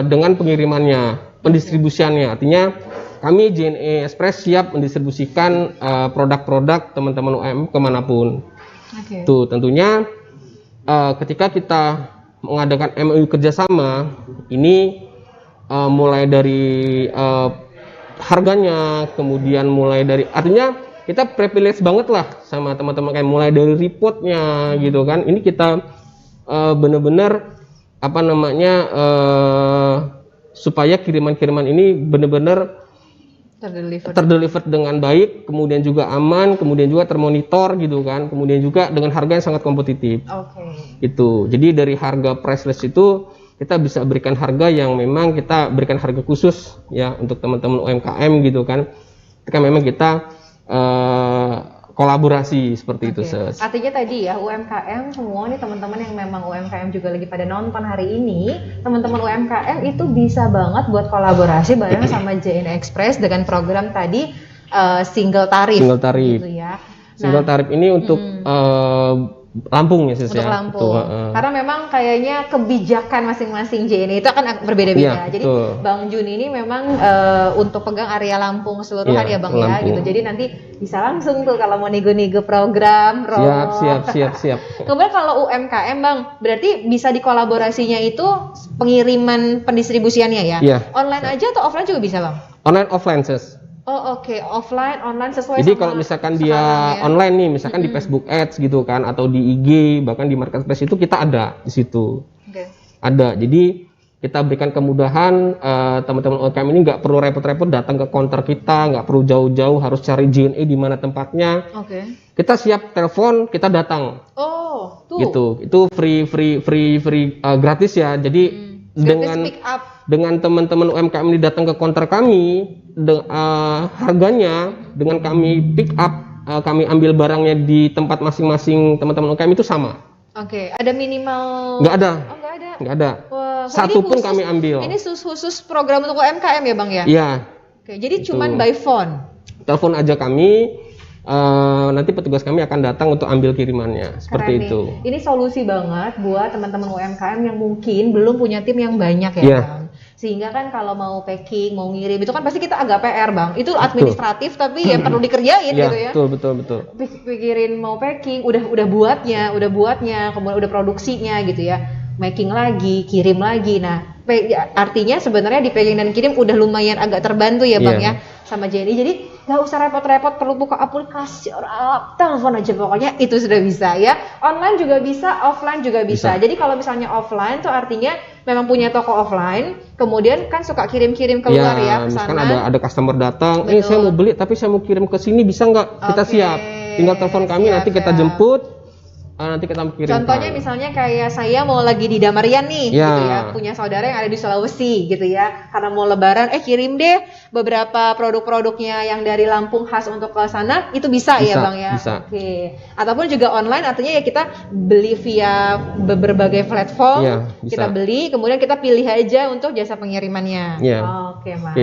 dengan pengirimannya, pendistribusiannya. Artinya kami JNE Express siap mendistribusikan produk-produk teman-teman UMKM kemanapun. Tuh tentunya ketika kita mengadakan MOU kerjasama ini mulai dari harganya, kemudian mulai dari, artinya kita privilege banget lah sama teman-teman kayak mulai dari reportnya gitu kan. Ini kita benar-benar supaya kiriman-kiriman ini benar-benar terdeliver dengan baik, kemudian juga aman, kemudian juga termonitor gitu kan, kemudian juga dengan harga yang sangat kompetitif. Itu. Jadi dari harga price list itu kita bisa berikan harga yang memang kita berikan harga khusus ya untuk teman-teman UMKM gitu kan. Ketika memang kita kolaborasi seperti itu. Artinya tadi ya UMKM semua nih teman-teman yang memang UMKM juga lagi pada nonton hari ini, teman-teman UMKM itu bisa banget buat kolaborasi bareng sama JNE Express dengan program tadi single tarif. Single tarif. Gitu ya. Single tarif ini untuk Lampung ya Sis, untuk Lampung. Karena memang kayaknya kebijakan masing-masing JNE itu akan berbeda-beda. Jadi Bang Jun ini memang untuk pegang area Lampung keseluruhan ya Bang Lampung. Ya gitu. Jadi nanti bisa langsung tuh kalau mau nego-nego program. Siap. Kemudian kalau UMKM Bang, berarti bisa dikolaborasinya itu pengiriman pendistribusiannya ya? Iya. Online aja atau offline juga bisa Bang? Online offline Sis. Oh oke. Offline, online sesuai. Jadi kalau misalkan dia ya? Online nih, misalkan di Facebook Ads gitu kan, atau di IG, bahkan di Marketplace itu kita ada di situ. Ada. Jadi kita berikan kemudahan teman-teman UMKM ini nggak perlu repot-repot datang ke counter kita, nggak perlu jauh-jauh harus cari JNE di mana tempatnya. Kita siap telepon, kita datang. Oh, tuh. Gitu. Itu free gratis ya. Jadi dengan teman-teman UMKM ini datang ke counter kami, harganya dengan kami pick up, kami ambil barangnya di tempat masing-masing teman-teman UMKM itu sama. Ada minimal? Nggak ada. Oh, nggak ada. Wah, satu pun kami ambil. Ini khusus program untuk UMKM ya Bang ya? Iya. Jadi cuman by phone? Telepon aja kami. Nanti petugas kami akan datang untuk ambil kirimannya. Seperti itu. Ini solusi banget buat teman-teman UMKM yang mungkin belum punya tim yang banyak ya Bang. Sehingga kan kalau mau packing, mau ngirim itu kan pasti kita agak PR Bang. Itu administratif tapi ya perlu dikerjain gitu ya. Betul. Pikirin mau packing, udah buatnya, kemudian udah produksinya gitu ya. Making lagi, kirim lagi. Nah, artinya sebenarnya di packing dan kirim udah lumayan agak terbantu ya Bang ya sama JNE. Jadi nggak usah repot-repot perlu buka aplikasi, telepon aja pokoknya itu sudah bisa ya. Online juga bisa, offline juga bisa. Jadi kalau misalnya offline tuh artinya memang punya toko offline, kemudian kan suka kirim-kirim keluar ya ke sana. Misalkan ada customer datang, saya mau beli tapi saya mau kirim ke sini bisa nggak? Kita siap. Tinggal telepon kami nanti kita jemput. Nanti kita kirim. Contohnya misalnya kayak saya mau lagi di Damarian nih, gitu ya, punya saudara yang ada di Sulawesi, gitu ya, karena mau Lebaran, kirim deh beberapa produk-produknya yang dari Lampung khas untuk ke sana, itu bisa ya Bang ya. Bisa. Ataupun juga online, artinya ya kita beli via berbagai platform, kita beli, kemudian kita pilih aja untuk jasa pengirimannya. Mantap.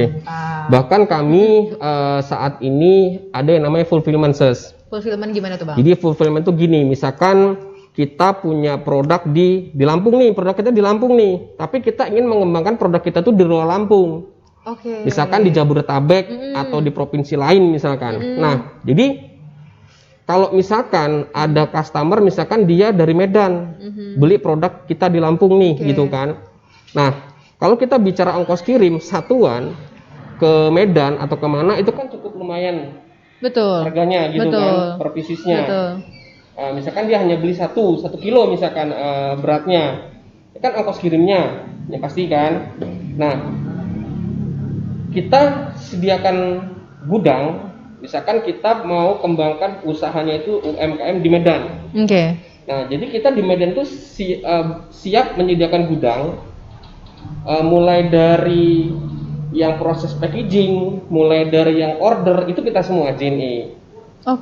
Bahkan kami saat ini ada yang namanya fulfillment service. Fulfillment gimana tuh Bang? Jadi fulfillment tuh gini, misalkan kita punya produk di Lampung nih, produk kita di Lampung nih, tapi kita ingin mengembangkan produk kita tuh di luar Lampung. Misalkan di Jabodetabek atau di provinsi lain misalkan. Nah, jadi kalau misalkan ada customer misalkan dia dari Medan, beli produk kita di Lampung nih gitu kan. Nah, kalau kita bicara ongkos kirim satuan ke Medan atau kemana itu kan cukup lumayan. Harganya gitu kan per piecesnya. Misalkan dia hanya beli 1 kilo misalkan beratnya, kan ongkos kirimnya ya pasti kan. Nah, kita sediakan gudang, misalkan kita mau kembangkan usahanya itu UMKM di Medan. Nah, jadi kita di Medan tuh siap menyediakan gudang, mulai dari yang proses packaging, mulai dari yang order itu kita semua JNE.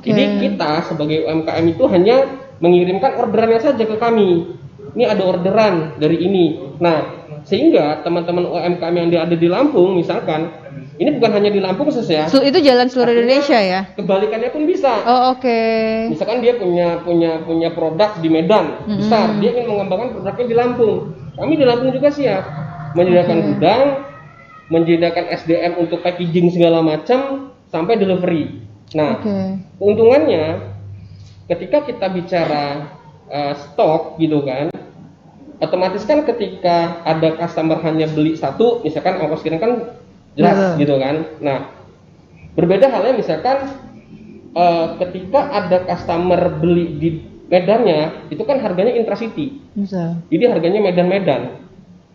Jadi kita sebagai UMKM itu hanya mengirimkan orderannya saja ke kami. Ini ada orderan dari ini. Nah, sehingga teman-teman UMKM yang ada di Lampung misalkan, ini bukan hanya di Lampung saja. Itu jalan seluruh Indonesia ya? Kebalikannya pun bisa. Misalkan dia punya produk di Medan besar, dia ingin mengembangkan produknya di Lampung. Kami di Lampung juga siap menyediakan gudang, menyediakan SDM untuk packaging segala macam sampai delivery. Nah, keuntungannya ketika kita bicara stok gitu kan, otomatis kan ketika ada customer hanya beli 1, misalkan ongkos kirim kan jelas gitu kan. Nah, berbeda halnya misalkan ketika ada customer beli di Medannya, itu kan harganya intracity. Jadi harganya Medan-Medan.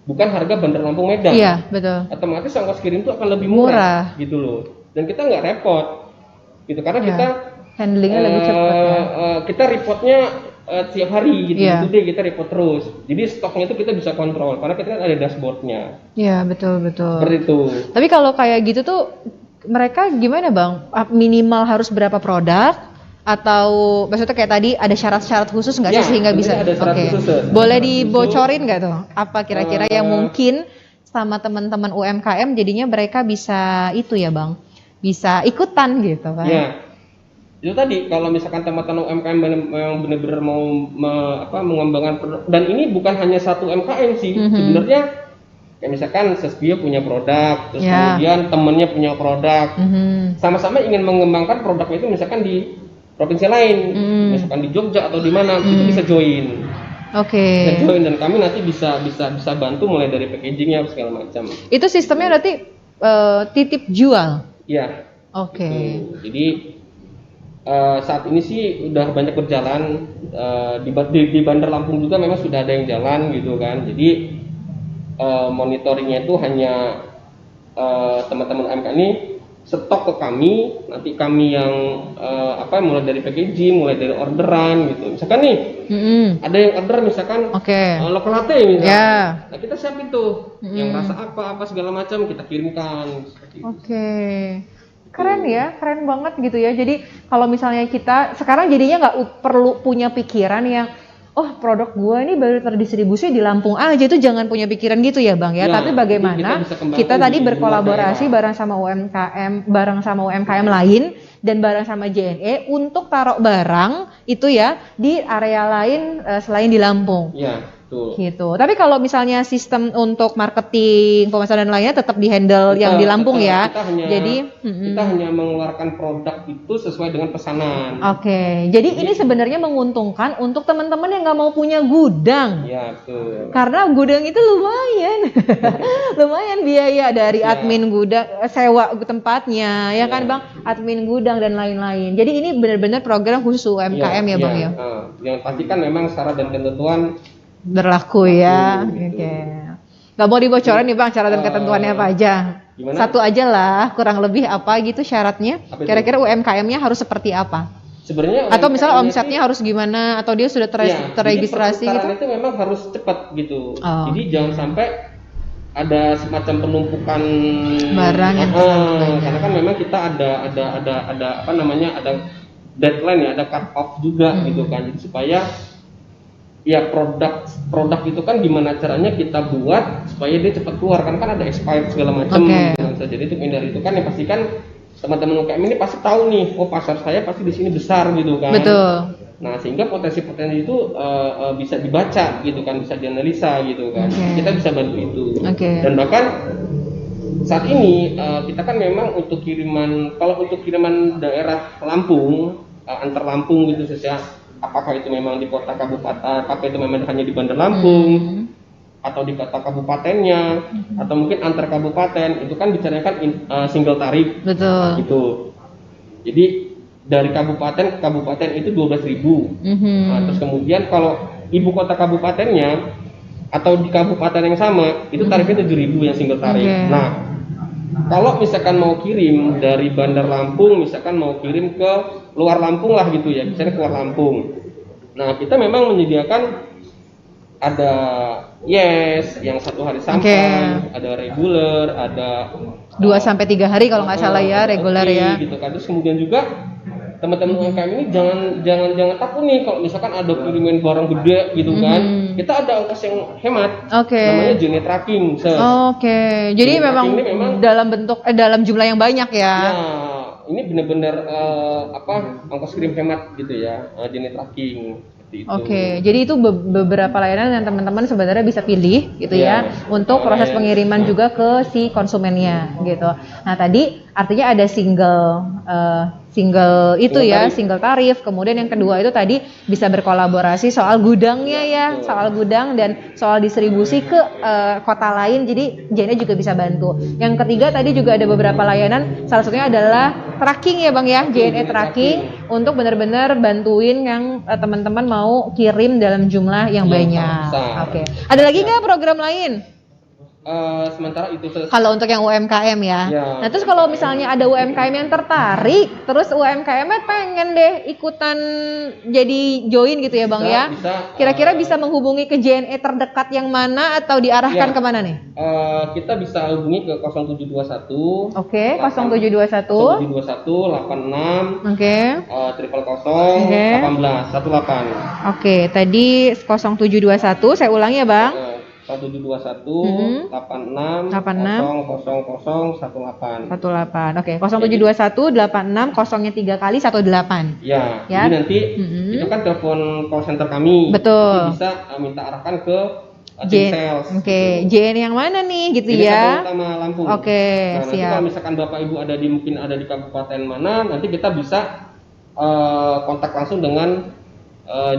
Bukan harga Bandar Lampung Medan. Iya, betul. Otomatis ongkos kirim itu akan lebih murah gitu loh. Dan kita nggak repot. Gitu karena kita handlingnya lebih cepat ya. Kita reportnya tiap hari gitu. Iya. Itu deh kita report terus. Jadi stoknya itu kita bisa kontrol karena kita kan ada dashboardnya. Iya, betul. Seperti itu. Tapi kalau kayak gitu tuh mereka gimana Bang? Minimal harus berapa produk? Atau maksudnya kayak tadi ada syarat-syarat khusus nggak sih Ya, sehingga bisa? ada syarat khusus. Boleh dibocorin nggak tuh? Apa kira-kira yang mungkin sama teman-teman UMKM jadinya mereka bisa itu ya Bang? Bisa ikutan gitu kan? Ya. Itu tadi kalau misalkan teman-teman UMKM memang benar-benar mau mengembangkan produk, dan ini bukan hanya satu UMKM sih. Sebenarnya kayak misalkan Sespio punya produk, terus kemudian temennya punya produk, sama-sama ingin mengembangkan produknya itu misalkan di provinsi lain, misalkan di Jogja atau di mana, itu bisa join. Oke. Bisa join dan kami nanti bisa bantu mulai dari packagingnya segala macam. Itu sistemnya berarti titip jual. Iya. Oke. Jadi saat ini sih udah banyak berjalan, di Bandar Lampung juga memang sudah ada yang jalan gitu kan. Jadi monitoringnya itu hanya teman-teman UMKM ini stok ke kami, nanti kami yang mulai dari packaging, mulai dari orderan gitu. Misalkan nih ada yang order misalkan lokal latte misalkan, nah kita siapin tuh yang rasa apa segala macam kita kirimkan. Oke. Keren ya, keren banget gitu ya. Jadi kalau misalnya kita sekarang jadinya nggak perlu punya pikiran yang produk gua ini baru terdistribusi di Lampung aja, itu jangan punya pikiran gitu ya Bang ya. Tapi bagaimana kita tadi berkolaborasi bareng sama UMKM lain dan bareng sama JNE untuk taruh barang itu ya di area lain selain di Lampung. Iya. Betul. Gitu. Tapi kalau misalnya sistem untuk marketing, pemasaran dan lainnya tetap di-handle yang di Lampung ya. Kita hanya mengeluarkan produk itu sesuai dengan pesanan. Oke. Jadi ini sebenarnya menguntungkan untuk teman-teman yang nggak mau punya gudang. Iya, betul. Karena gudang itu lumayan. Lumayan biaya dari admin gudang, sewa tempatnya, ya kan Bang? Admin gudang dan lain-lain. Jadi ini benar-benar program khusus UMKM ya Bang ya. Yang pasti kan memang syarat dan ketentuan berlaku ya. Oke. Gak mau dibocorin nih Bang syarat dan ketentuannya apa aja? Gimana? Satu aja lah, kurang lebih apa gitu syaratnya? Kira-kira UMKM-nya harus seperti apa? Sebenarnya atau misalnya omsetnya harus gimana? Atau dia sudah terregistrasi gitu? Itu memang harus cepat gitu. Jadi jangan sampai ada semacam penumpukan barang yang karena kan memang kita ada ada deadline ya, ada cut off juga gitu kan. Jadi supaya ya produk itu kan gimana caranya kita buat supaya dia cepat keluar, kan ada expired segala macam gitu. Jadi untuk hindari itu kan yang pasti kan teman-teman UMKM ini pasti tahu nih, pasar saya pasti di sini besar gitu kan. Betul. Nah sehingga potensi-potensi itu bisa dibaca gitu kan, bisa dianalisa gitu kan. Kita bisa bantu itu. Dan bahkan saat ini kita kan memang untuk kiriman daerah Lampung, antar Lampung gitu saja. Apakah itu memang di kota kabupaten, apakah itu memang hanya di Bandar Lampung, atau di kota kabupatennya, atau mungkin antar kabupaten, itu kan bicarakan single tarif. Betul. Nah, gitu. Jadi dari kabupaten ke kabupaten itu 12.000. Nah, terus kemudian kalau ibu kota kabupatennya atau di kabupaten yang sama, itu tarifnya 7.000 yang single tarif. Nah, kalau misalkan mau kirim dari Bandar Lampung, misalkan mau kirim ke luar Lampung lah gitu ya, misalnya ke luar Lampung. Nah, kita memang menyediakan ada yang 1 hari sampai, ada reguler, ada 2-3 hari kalau nggak salah ya, reguler ya. Gitu kan. Terus kemudian juga teman-teman UMKM ini jangan takut nih kalau misalkan ada kiriman barang gede gitu kan. Kita ada ongkos yang hemat. Namanya JNE tracking. Jadi memang dalam bentuk dalam jumlah yang banyak ya. Nah, ini benar-benar ongkos kirim hemat gitu ya, JNE tracking. Jadi itu beberapa layanan yang teman-teman sebenarnya bisa pilih gitu ya untuk proses pengiriman juga ke si konsumennya gitu. Nah tadi artinya ada single tarif. Kemudian yang kedua itu tadi bisa berkolaborasi soal gudangnya soal gudang dan soal distribusi ke kota lain. Jadi JNE juga bisa bantu. Yang ketiga tadi juga ada beberapa layanan. Salah satunya adalah tracking ya Bang ya, JNE tracking untuk benar-benar bantuin yang teman-teman mau kirim dalam jumlah yang banyak. Ada lagi nggak program lain? Sementara itu Kalau untuk yang UMKM ya. Ya. Nah terus kalau misalnya ada UMKM yang tertarik, terus UMKM-nya pengen deh ikutan jadi join gitu ya Bang ya. Kira-kira bisa menghubungi ke JNE terdekat yang mana atau diarahkan kemana nih? Kita bisa hubungi ke 0721. Oke, 0721. 0721 86. Oke. 000 18 18. Oke, tadi 0721, saya ulangi ya Bang. 1721 86 00 18. Oke, 0721 86 0-nya 3 kali 18. Ya, Ya. jadi nanti itu kan telepon call center kami. Betul. Nanti bisa minta arahkan ke J- tim sales. Oke, gitu. JN yang mana nih gitu Jadi ya? Sabang Utama Lampung. Oke, Nah, nanti siap. kalau misalkan Bapak Ibu mungkin ada di kabupaten mana, nanti kita bisa kontak langsung dengan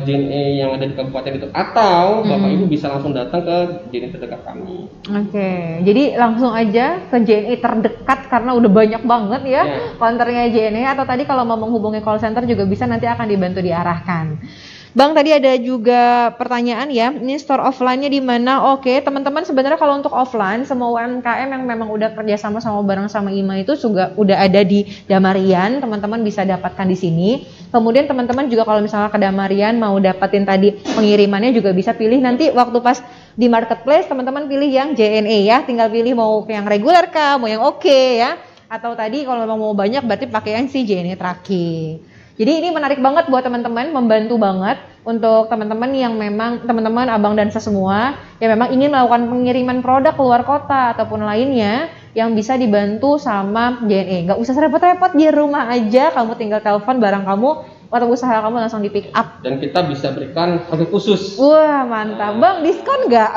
JNE yang ada di kabupaten itu, atau Bapak Ibu bisa langsung datang ke JNE terdekat kami. Oke, jadi langsung aja ke JNE terdekat karena udah banyak banget ya counternya JNE, atau tadi kalau mau menghubungi call center juga bisa, nanti akan dibantu diarahkan. Bang, tadi ada juga pertanyaan ya, ini store offline-nya di mana? Oke, teman-teman sebenarnya kalau untuk offline, semua UMKM yang memang udah kerjasama sama bareng sama IMA itu juga udah ada di Damarian, teman-teman bisa dapatkan di sini. Kemudian teman-teman juga kalau misalnya ke Damarian mau dapetin tadi pengirimannya juga bisa pilih nanti waktu pas di marketplace, teman-teman pilih yang JNE ya, tinggal pilih mau yang reguler kah, mau yang oke ya, atau tadi kalau memang mau banyak berarti pakai yang si JNE tracking. Jadi ini menarik banget buat teman-teman, membantu banget untuk teman-teman yang memang teman-teman abang dan semua yang memang ingin melakukan pengiriman produk keluar kota ataupun lainnya yang bisa dibantu sama JNE. Nggak usah repot-repot, di rumah aja kamu tinggal telepon barang kamu atau usaha kamu langsung di pick up. Dan kita bisa berikan harga khusus. Wah mantap Bang, diskon nggak?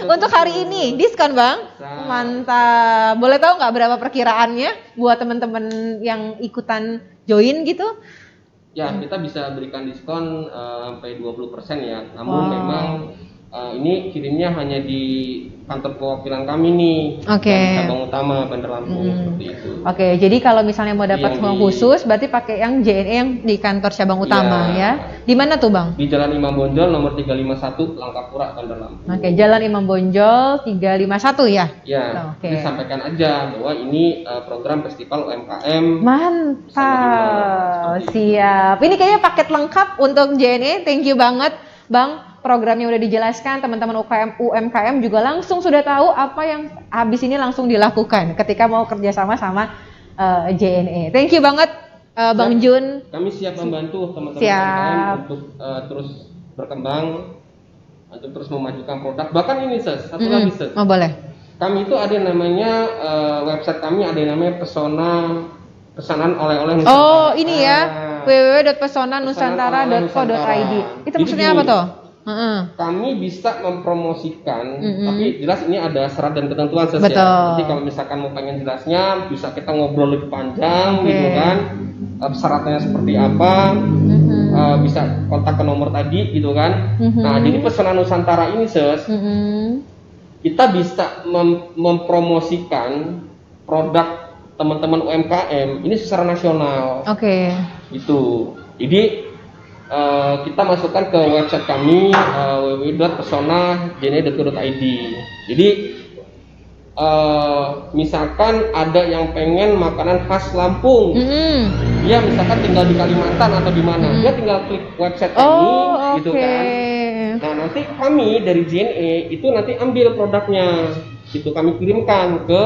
Untuk hari ini diskon Bang? Mantap. Boleh tahu nggak berapa perkiraannya buat teman-teman yang ikutan join gitu? Ya, kita bisa berikan diskon sampai 20% ya. Namun memang ini kirimnya hanya di kantor perwakilan kami nih. Oke. Di cabang utama Bandar Lampung seperti itu. Oke, jadi kalau misalnya mau dapat Yang semua di- khusus, berarti pakai yang JNE yang di kantor cabang utama ya. Di mana tuh Bang? Di Jalan Imam Bonjol nomor 351 Langkapura Bandar Lampung. Oke, Jalan Imam Bonjol 351 ya? Ya, Oke. disampaikan aja bahwa ini program festival UMKM. Mantap, Seperti itu. siap. Ini kayaknya paket lengkap untuk JNE. Thank you banget, Bang. Programnya udah dijelaskan, teman-teman UMKM juga langsung sudah tahu apa yang habis ini langsung dilakukan ketika mau kerjasama sama JNE. Thank you banget, Bang Jun. Kami siap membantu teman-teman Siap. UMKM untuk terus berkembang, untuk terus memajukan produk. Bahkan ini satu lagi Oh boleh. kami itu ada yang namanya website kami ada yang namanya pesanan oleh-oleh Nusantara. Oh ini ya, Ah. www.pesonanusantara.co.id. Itu Jadi maksudnya gini, apa tuh? Heeh. Kami bisa mempromosikan, tapi jelas ini ada syarat dan ketentuan Betul. Nanti kalau misalkan mau pengen jelasnya, bisa kita ngobrol lebih panjang, gitu kan. Syaratnya seperti apa, bisa kontak ke nomor tadi, gitu kan. Nah, jadi pesanan Nusantara ini, kita bisa mempromosikan produk teman-teman UMKM ini secara nasional. Oke. Itu. Jadi kita masukkan ke website kami www.pesonajne.co.id. Jadi misalkan ada yang pengen makanan khas Lampung, ya misalkan tinggal di Kalimantan atau di mana, dia tinggal klik website kami, gitu kan. Nah nanti kami dari JNE itu nanti ambil produknya, itu kami kirimkan ke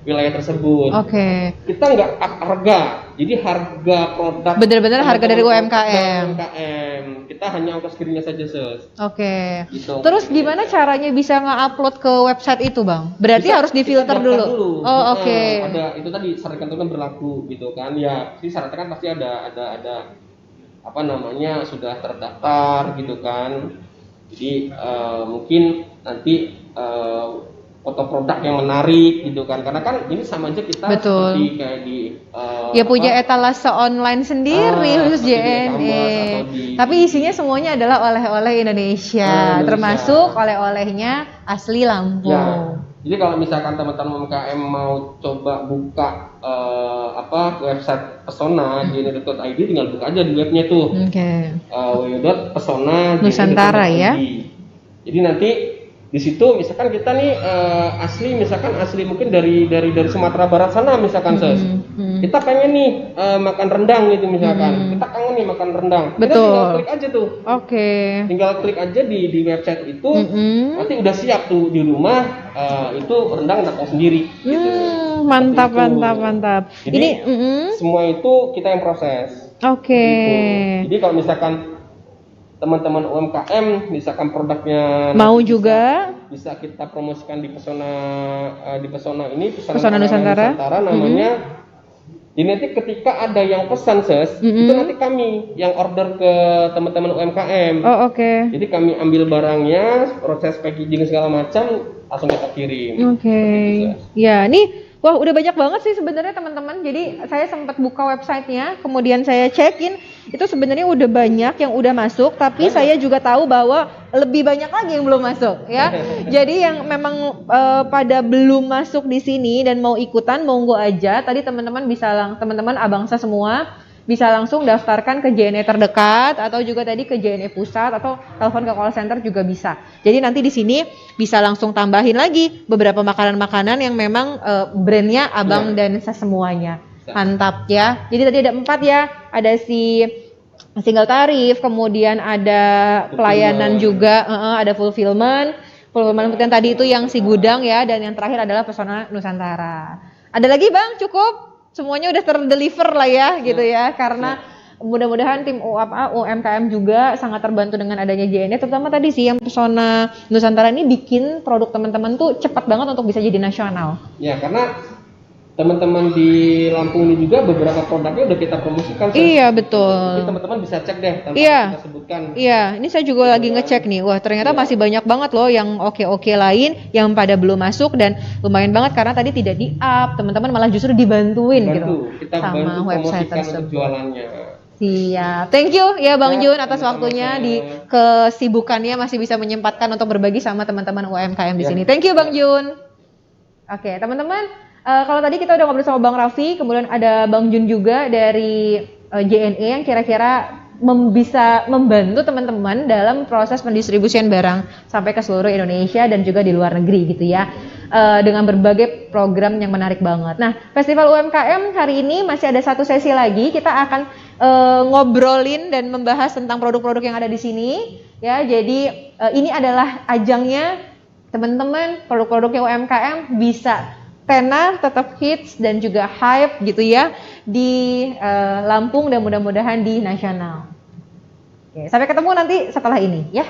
wilayah tersebut. Oke. Kita nggak up harga, jadi harga produk Bener-bener harga dari teman-teman UMKM. UMKM. Kita hanya ongkos kirimnya saja, Sus. Oke. Gitu. Terus gimana caranya bisa nge-upload ke website itu, Bang? Berarti Bisa harus kita difilter daftar dulu. Oh, oke. Ada itu tadi syarat ketentuan berlaku gitu kan. Ya, sih syaratnya kan pasti ada apa namanya sudah terdaftar gitu kan. Jadi mungkin nanti foto produk yang menarik gitu kan, karena kan ini sama aja kita Betul. seperti kayak di Ya punya etalase online sendiri khusus seperti di JNE. e-commerce atau di- Tapi isinya semuanya adalah oleh-oleh Indonesia, Indonesia. termasuk oleh-olehnya asli Lampung. Ya, jadi kalau misalkan teman-teman UMKM mau coba buka website Pesona JNE.id, tinggal buka aja di webnya tuh Oke. www.pesona Nusantara ya. Jadi nanti Di situ misalkan kita nih asli mungkin dari Sumatera Barat sana misalkan Ses. Kita pengen nih makan rendang gitu misalkan. Kita kangen nih makan rendang. Kita tinggal klik aja tuh. Oke. Tinggal klik aja di website itu, nanti udah siap tuh di rumah itu rendang datang sendiri. Gitu. Mantap, Seperti itu. mantap, mantap. Jadi Ini semua itu kita yang proses. Oke. Jadi kalau misalkan teman-teman UMKM misalkan produknya Mau juga bisa kita promosikan di Pesona ini Pesona Nusantara. namanya. Jadi nanti ketika ada yang pesan Ses, itu nanti kami yang order ke teman-teman UMKM. Oh, oke. Jadi kami ambil barangnya, proses packaging segala macam, langsung kita kirim. Oke. Ya, nih wah udah banyak banget sih sebenarnya teman-teman. Jadi saya sempat buka websitenya, kemudian saya check-in, itu sebenarnya udah banyak yang udah masuk, tapi saya juga tahu bahwa lebih banyak lagi yang belum masuk ya. Jadi yang memang pada belum masuk di sini dan mau ikutan, monggo aja. Tadi teman-teman teman-teman abangsa semua bisa langsung daftarkan ke JNE terdekat atau juga tadi ke JNE pusat atau telepon ke call center juga bisa. Jadi nanti di sini bisa langsung tambahin lagi beberapa makanan-makanan yang memang brandnya Abang dan semuanya. Mantap ya. Jadi tadi ada 4 ya. Ada si single tarif, kemudian ada pelayanan juga, ada fulfillment yang tadi itu yang si gudang ya, dan yang terakhir adalah Pesona Nusantara. Ada lagi Bang? Cukup? Semuanya udah terdeliver lah ya gitu ya, karena mudah-mudahan tim UMKM juga sangat terbantu dengan adanya JNE, terutama tadi sih yang Pesona Nusantara ini bikin produk teman-teman tuh cepat banget untuk bisa jadi nasional. Ya, karena teman-teman di Lampung ini juga beberapa produknya udah kita promosikan. Iya betul. Jadi teman-teman bisa cek deh tanpa kita sebutkan. Iya, ini saya juga lagi ngecek nih. Wah ternyata masih banyak banget loh yang oke lain yang pada belum masuk, dan lumayan banget karena tadi tidak di-up, teman-teman malah justru dibantuin gitu Kita sama bantu website promosikan tersebut. untuk jualannya. Siap, thank you ya Bang Jun atas waktunya di kesibukannya masih bisa menyempatkan untuk berbagi sama teman-teman UMKM di sini. Thank you Bang Jun. Oke teman-teman. Kalau tadi kita udah ngobrol sama Bang Raffi, kemudian ada Bang Jun juga dari JNE yang kira-kira bisa membantu teman-teman dalam proses pendistribusian barang sampai ke seluruh Indonesia dan juga di luar negeri gitu ya, dengan berbagai program yang menarik banget. Nah, Festival UMKM hari ini masih ada satu sesi lagi, kita akan ngobrolin dan membahas tentang produk-produk yang ada di sini ya. Jadi ini adalah ajangnya teman-teman, produk-produknya UMKM bisa tenar, tetap hits dan juga hype gitu ya di Lampung dan mudah-mudahan di nasional. Oke, sampai ketemu nanti setelah ini ya.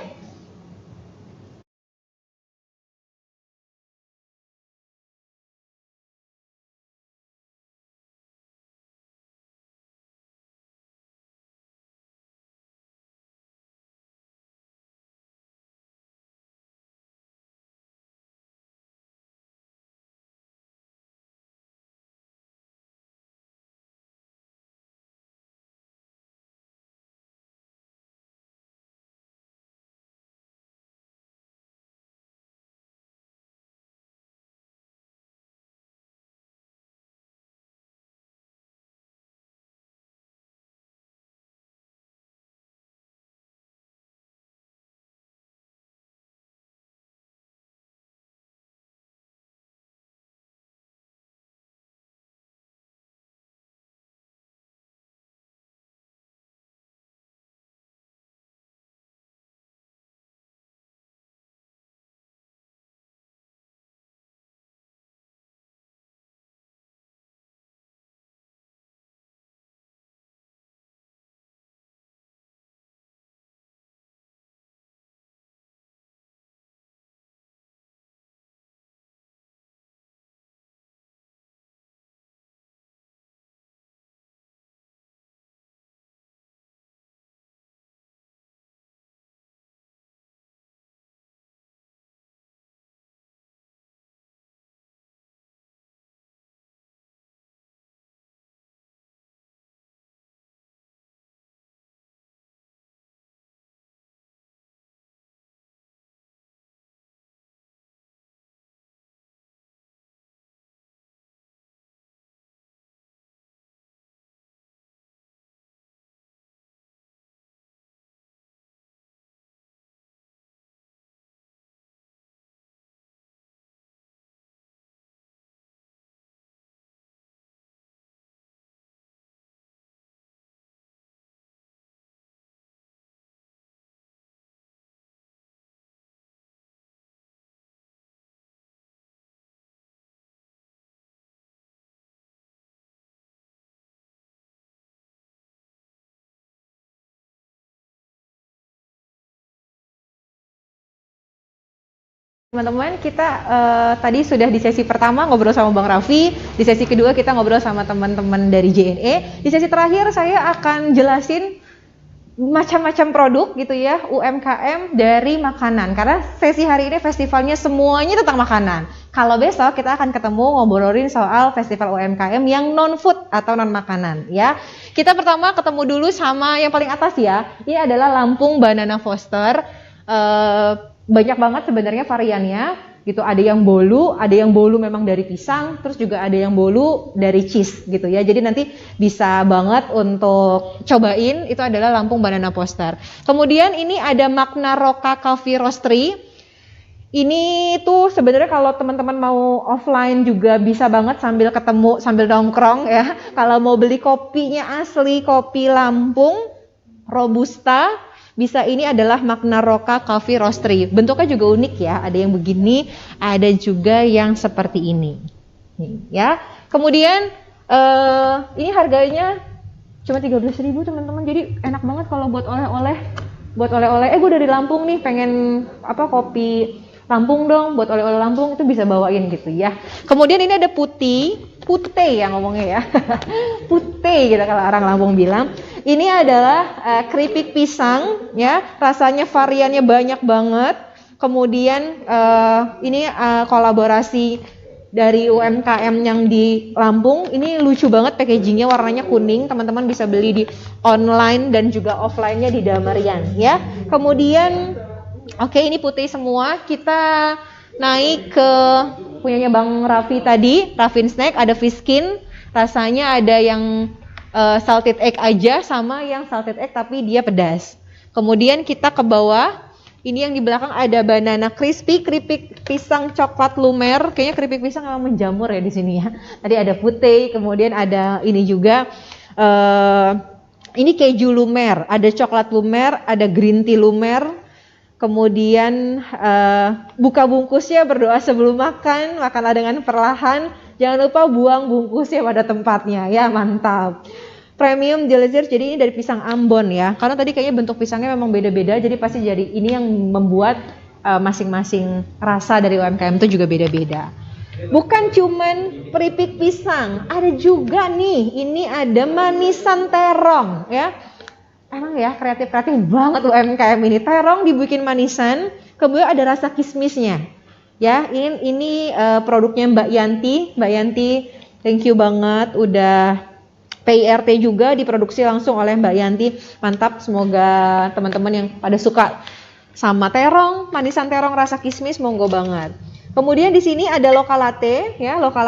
Teman-teman, kita tadi sudah di sesi pertama ngobrol sama Bang Raffi, di sesi kedua kita ngobrol sama teman-teman dari JNE. Di sesi terakhir saya akan jelasin macam-macam produk gitu ya, UMKM dari makanan. Karena sesi hari ini festivalnya semuanya tentang makanan. Kalau besok kita akan ketemu ngobrolin soal festival UMKM yang non-food atau non-makanan ya. Kita pertama ketemu dulu sama yang paling atas ya. Ini adalah Lampung Banana Foster. Banyak banget sebenarnya variannya gitu, ada yang bolu memang dari pisang, terus juga ada yang bolu dari cheese gitu ya. Jadi nanti bisa banget untuk cobain, itu adalah Lampung Banana Foster. Kemudian ini ada Magna Roka Coffee Roastery. Ini tuh sebenarnya kalau teman-teman mau offline juga bisa banget sambil ketemu, sambil nongkrong ya. Kalau mau beli kopinya asli kopi Lampung Robusta, bisa, ini adalah Magna Roka Coffee Roastery. Bentuknya juga unik ya, ada yang begini, ada juga yang seperti ini. Nih, ya. Kemudian ini harganya cuma 13.000 teman-teman. Jadi enak banget kalau buat oleh-oleh. Gue dari Lampung nih, pengen kopi Lampung dong, buat oleh-oleh Lampung, itu bisa bawain gitu ya. Kemudian ini ada pute ya ngomongnya ya. Pute gitu kalau orang Lampung bilang. Ini adalah keripik pisang ya, rasanya variannya banyak banget. Kemudian ini kolaborasi dari UMKM yang di Lampung. Ini lucu banget packagingnya, warnanya kuning. Teman-teman bisa beli di online dan juga offline-nya di Damarian ya. Kemudian oke, ini putih semua. Kita naik ke punyanya Bang Raffi tadi, Raffin Snack, ada Fiskin. Rasanya ada yang salted egg aja sama yang salted egg tapi dia pedas. Kemudian kita ke bawah. Ini yang di belakang ada banana crispy, keripik pisang coklat lumer. Kayaknya keripik pisang memang menjamur ya di sini ya. Tadi ada putih, kemudian ada ini juga ini keju lumer, ada coklat lumer, ada green tea lumer. Kemudian buka bungkusnya, berdoa sebelum makan, makanlah dengan perlahan. Jangan lupa buang bungkusnya pada tempatnya, ya mantap. Premium dessert, jadi ini dari pisang Ambon ya. Karena tadi kayaknya bentuk pisangnya memang beda-beda, jadi pasti jadi ini yang membuat masing-masing rasa dari UMKM itu juga beda-beda. Bukan cuman keripik pisang, ada juga nih, ini ada manisan terong ya. Emang ya kreatif banget UMKM ini. Terong dibikin manisan, kemudian ada rasa kismisnya. Ya, ini produknya Mbak Yanti, thank you banget udah PIRT juga, diproduksi langsung oleh Mbak Yanti. Mantap, semoga teman-teman yang pada suka sama terong, manisan terong rasa kismis, monggo banget. Kemudian di sini ada Local Latte ya, Local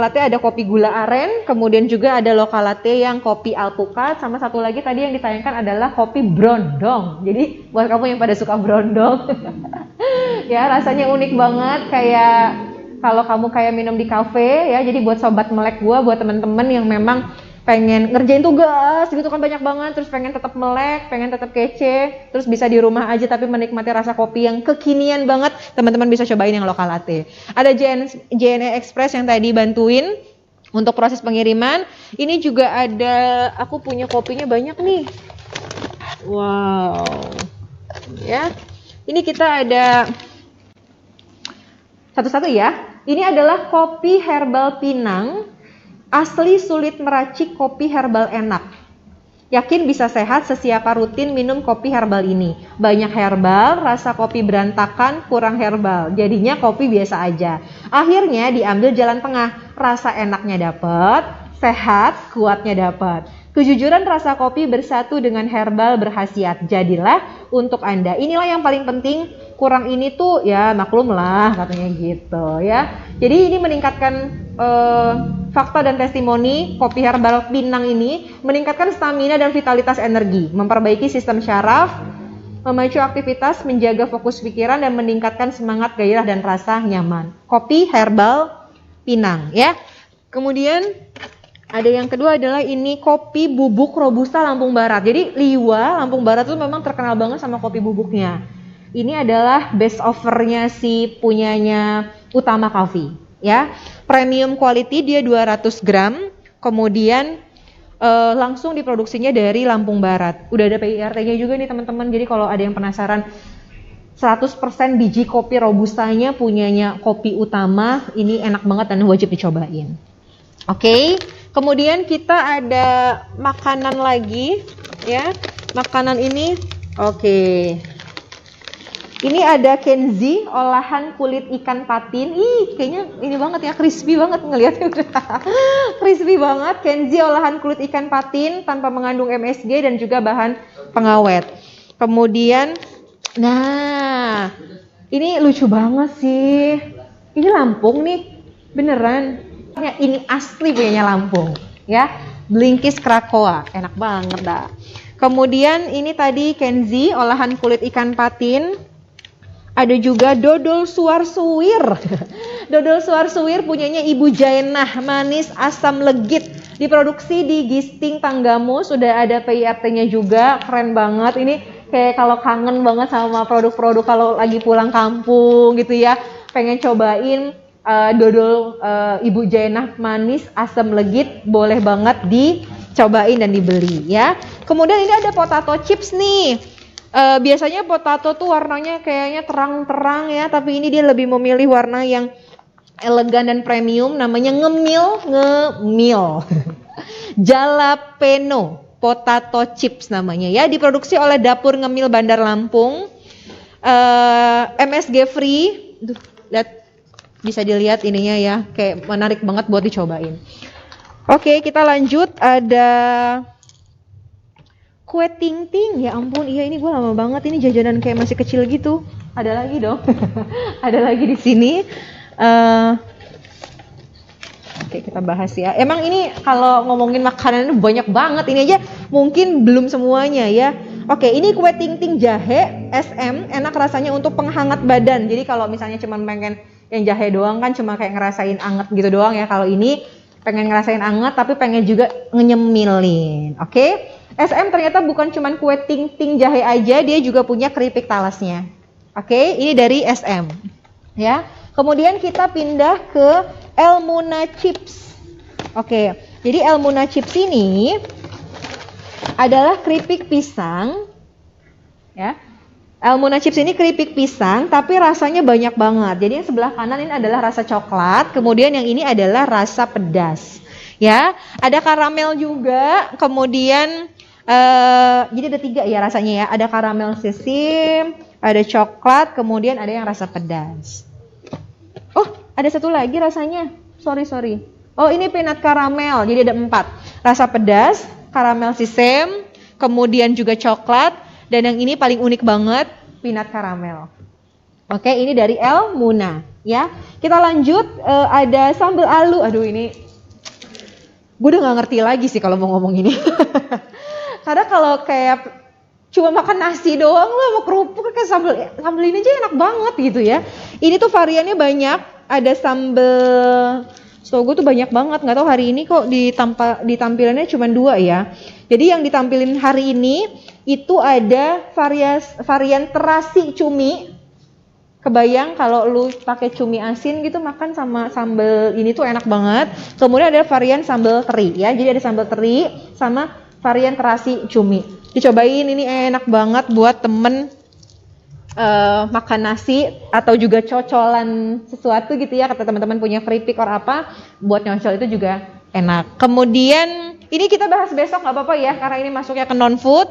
Latte ada kopi gula aren, kemudian juga ada Local Latte yang kopi alpukat, sama satu lagi tadi yang ditayangkan adalah kopi brondong. Jadi buat kamu yang pada suka brondong, ya rasanya unik banget, kayak kalau kamu kayak minum di kafe ya. Jadi buat sobat melek gua, buat teman-teman yang memang pengen ngerjain tugas gitu kan banyak banget, terus pengen tetap melek, pengen tetap kece, terus bisa di rumah aja tapi menikmati rasa kopi yang kekinian banget, teman-teman bisa cobain yang Local Latte. Ada JNE Express yang tadi bantuin untuk proses pengiriman. Ini juga ada, aku punya kopinya banyak nih. Wow. Ya. Ini kita ada satu-satu ya. Ini adalah kopi herbal Pinang. Asli sulit meracik kopi herbal enak. Yakin bisa sehat sesiapa rutin minum kopi herbal ini. Banyak herbal, rasa kopi berantakan, kurang herbal. Jadinya kopi biasa aja. Akhirnya diambil jalan tengah. Rasa enaknya dapat, sehat, kuatnya dapat. Kejujuran rasa kopi bersatu dengan herbal berkhasiat. Jadilah untuk Anda. Inilah yang paling penting. Kurang ini tuh ya maklum lah katanya gitu ya. Jadi ini meningkatkan fakta dan testimoni kopi herbal Pinang ini meningkatkan stamina dan vitalitas energi, memperbaiki sistem syaraf, memacu aktivitas, menjaga fokus pikiran dan meningkatkan semangat, gairah dan rasa nyaman. Kopi herbal Pinang ya. Kemudian ada yang kedua adalah ini kopi bubuk Robusta Lampung Barat. Jadi Liwa Lampung Barat itu memang terkenal banget sama kopi bubuknya. Ini adalah best offernya si punyanya Utama Coffee ya. Premium quality, dia 200 gram. Kemudian langsung diproduksinya dari Lampung Barat. Udah ada PIRT-nya juga nih teman-teman. Jadi kalau ada yang penasaran 100% biji kopi robustanya punyanya Kopi Utama. Ini enak banget dan wajib dicobain. Oke, kemudian kita ada makanan lagi ya. Makanan ini ini ada Kenzi olahan kulit ikan patin. Ih, kayaknya ini banget ya, crispy banget ngelihatnya. Crispy banget. Kenzi olahan kulit ikan patin tanpa mengandung MSG dan juga bahan pengawet. Kemudian, nah, ini lucu banget sih. Ini Lampung nih, beneran. Ini asli punyanya Lampung, ya. Blinkis Krakoa, enak banget dah. Kemudian ini tadi Kenzi olahan kulit ikan patin. Ada juga dodol suar suwir. Dodol suar suwir punyanya Ibu Jainah, manis asam legit. Diproduksi di Gisting Tanggamu, sudah ada PIRT-nya juga, keren banget. Ini kayak kalau kangen banget sama produk-produk kalau lagi pulang kampung gitu ya, pengen cobain dodol Ibu Jainah manis asam legit, boleh banget dicobain dan dibeli ya. Kemudian ini ada potato chips nih. Biasanya potato tuh warnanya kayaknya terang-terang ya, tapi ini dia lebih memilih warna yang elegan dan premium, namanya ngemil. Jalapeno potato chips namanya ya, diproduksi oleh Dapur Ngemil Bandar Lampung. MSG free. Bisa dilihat ininya ya, kayak menarik banget buat dicobain. Oke, kita lanjut. Ada kue ting-ting, ya ampun, iya ini gue lama banget ini jajanan kayak masih kecil gitu. Ada lagi dong, ada lagi di sini. Oke, kita bahas ya. Emang ini kalau ngomongin makanan banyak banget, ini aja mungkin belum semuanya ya. Oke, ini kue ting-ting jahe SM, enak rasanya untuk penghangat badan. Jadi kalau misalnya cuma pengen yang jahe doang kan cuma kayak ngerasain anget gitu doang ya. Kalau ini pengen ngerasain anget tapi pengen juga ngenyemilin. Oke. SM ternyata bukan cuma kue ting-ting jahe aja, dia juga punya keripik talasnya. Oke, ini dari SM. Ya. Kemudian kita pindah ke Elmuna Chips. Oke, jadi Elmuna Chips ini adalah keripik pisang. Ya. Elmuna Chips ini keripik pisang, tapi rasanya banyak banget. Jadi yang sebelah kanan ini adalah rasa coklat, kemudian yang ini adalah rasa pedas. Ya, ada karamel juga, kemudian jadi ada 3 ya rasanya ya. Ada karamel sisim, ada coklat, kemudian ada yang rasa pedas. Oh, ada satu lagi rasanya. Sorry. Oh, ini peanut karamel. Jadi ada 4. Rasa pedas, karamel sisim, kemudian juga coklat, dan yang ini paling unik banget, peanut karamel. Oke, ini dari Elmuna ya. Kita lanjut, ada sambal alu. Aduh, ini gue udah gak ngerti lagi sih kalau mau ngomong ini. Karena kalau kayak cuma makan nasi doang lo mau kerupuk kayak sambal ini aja enak banget gitu ya. Ini tuh variannya banyak, ada sambal gue tuh banyak banget, nggak tahu hari ini kok ditampilannya cuma 2 ya. Jadi yang ditampilin hari ini itu ada varian terasi cumi. Kebayang kalau lu pakai cumi asin gitu makan sama sambal ini tuh enak banget. Kemudian ada varian sambal teri ya. Jadi ada sambal teri sama varian terasi cumi. Dicobain, ini enak banget buat temen makan nasi atau juga cocolan sesuatu gitu ya. Kata teman-teman punya keripik or apa, buat nyocol itu juga enak. Kemudian ini kita bahas besok nggak apa-apa ya, karena ini masuknya ke non-food.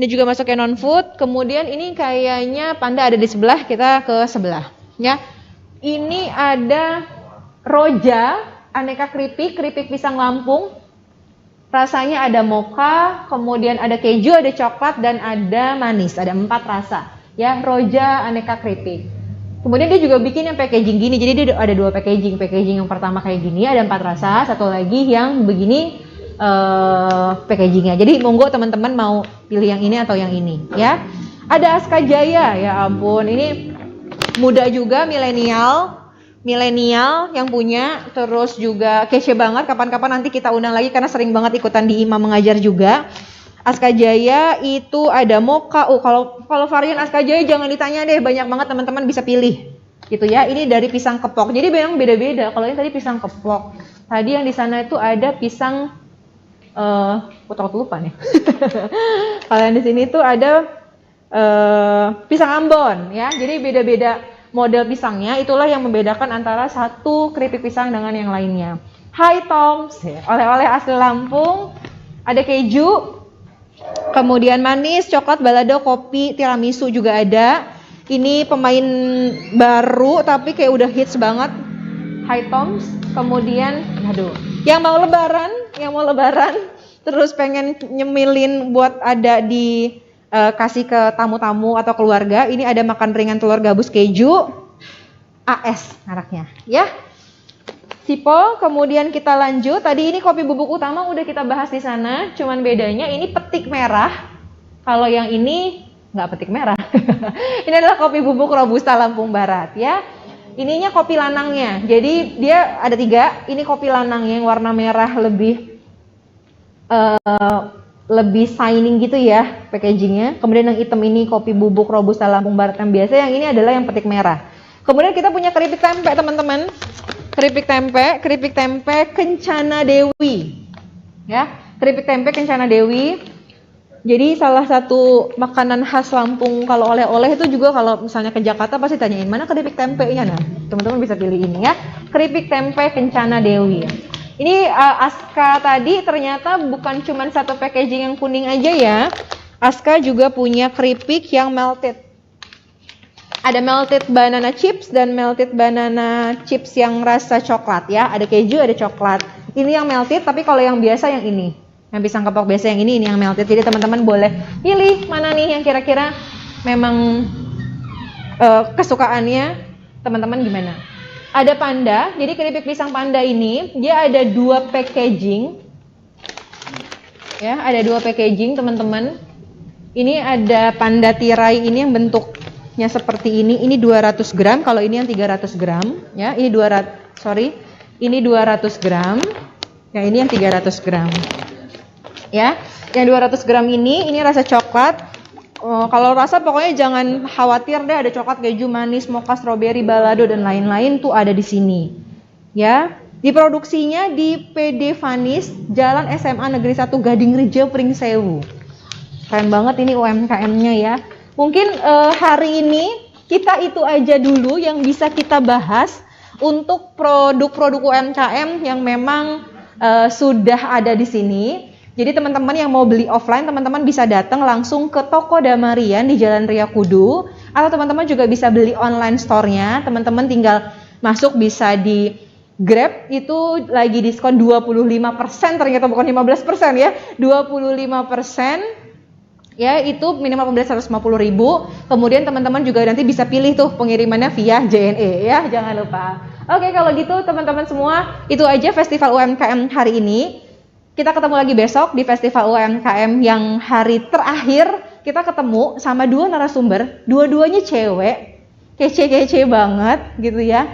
Ini juga masuknya non-food. Kemudian ini kayaknya Panda ada di sebelah, kita ke sebelah ya. Ini ada Roja aneka keripik pisang Lampung. Rasanya ada mocha, kemudian ada keju, ada coklat, dan ada manis. Ada 4 rasa ya, Roja aneka keripik. Kemudian dia juga bikin yang packaging gini. Jadi dia ada 2 packaging. Packaging yang pertama kayak gini, ada 4 rasa. Satu lagi yang begini packagingnya. Jadi monggo teman-teman mau pilih yang ini atau yang ini ya. Ada Aska Jaya, ya ampun, ini muda juga, milenial yang punya, terus juga kece banget. Kapan-kapan nanti kita undang lagi karena sering banget ikutan di Imam mengajar juga. Aska Jaya itu ada mocha. Kalau varian Aska Jaya jangan ditanya deh, banyak banget teman-teman bisa pilih. Gitu ya. Ini dari pisang kepok. Jadi memang beda-beda. Kalau ini tadi pisang kepok. Tadi yang di sana itu ada pisang lupa nih. Kalau yang di sini tuh ada pisang Ambon ya. Jadi beda-beda model pisangnya, itulah yang membedakan antara satu keripik pisang dengan yang lainnya. Hai Toms, ya. Oleh-oleh asli Lampung, ada keju, kemudian manis, coklat, balado, kopi, tiramisu juga ada. Ini pemain baru tapi kayak udah hits banget. Hai Toms, kemudian yang mau lebaran terus pengen nyemilin buat ada di kasih ke tamu-tamu atau keluarga, ini ada makan ringan telur gabus keju AS mereknya ya. Sipo, kemudian kita lanjut. Tadi ini kopi bubuk utama udah kita bahas di sana, cuman bedanya ini petik merah. Kalau yang ini nggak petik merah. Ini adalah kopi bubuk Robusta Lampung Barat ya. Ininya kopi lanangnya. Jadi dia ada 3. Ini kopi lanangnya yang warna merah lebih shining gitu ya packagingnya. Kemudian yang hitam ini kopi bubuk Robusta Lampung Barat yang biasa. Yang ini adalah yang petik merah. Kemudian kita punya keripik tempe teman-teman. Keripik tempe Kencana Dewi. Ya, keripik tempe Kencana Dewi. Jadi salah satu makanan khas Lampung kalau oleh-oleh itu juga kalau misalnya ke Jakarta pasti tanyain mana keripik tempenya. Nah, teman-teman bisa pilih ini ya. Keripik tempe Kencana Dewi. Ini Aska tadi ternyata bukan cuma satu packaging yang kuning aja ya. Aska juga punya keripik yang melted. Ada melted banana chips dan melted banana chips yang rasa coklat ya. Ada keju, ada coklat. Ini yang melted, tapi kalau yang biasa yang ini. Yang pisang kepok biasa yang ini yang melted. Jadi teman-teman boleh pilih mana nih yang kira-kira memang kesukaannya teman-teman gimana. Ada panda, jadi keripik pisang panda ini dia ada 2 packaging. Ya, ada 2 packaging teman-teman. Ini ada panda tirai ini yang bentuknya seperti ini. Ini 200 gram, kalau ini yang 300 gram. Ya, ini 200 gram. Ya, ini yang 300 gram. Ya, yang 200 gram ini rasa coklat. Kalau rasa pokoknya jangan khawatir deh, ada coklat, keju, manis, mocha, strawberry, balado dan lain-lain tuh ada di sini. Ya, diproduksinya di PD Vanis, Jalan SMA Negeri 1 Gading Rejo Pringsewu. Keren banget ini UMKM-nya ya. Mungkin hari ini kita itu aja dulu yang bisa kita bahas untuk produk-produk UMKM yang memang sudah ada di sini. Jadi teman-teman yang mau beli offline, teman-teman bisa datang langsung ke toko Damarian di Jalan Ria Kudu, atau teman-teman juga bisa beli online store-nya. Teman-teman tinggal masuk, bisa di Grab, itu lagi diskon 25%, ternyata bukan 15% ya, 25%. Ya, itu minimal pembelian 150.000. Kemudian teman-teman juga nanti bisa pilih tuh pengirimannya via JNE ya, jangan lupa. Oke, kalau gitu teman-teman semua, itu aja Festival UMKM hari ini. Kita ketemu lagi besok di Festival UMKM yang hari terakhir. Kita ketemu sama 2 narasumber, dua-duanya cewek, kece-kece banget gitu ya.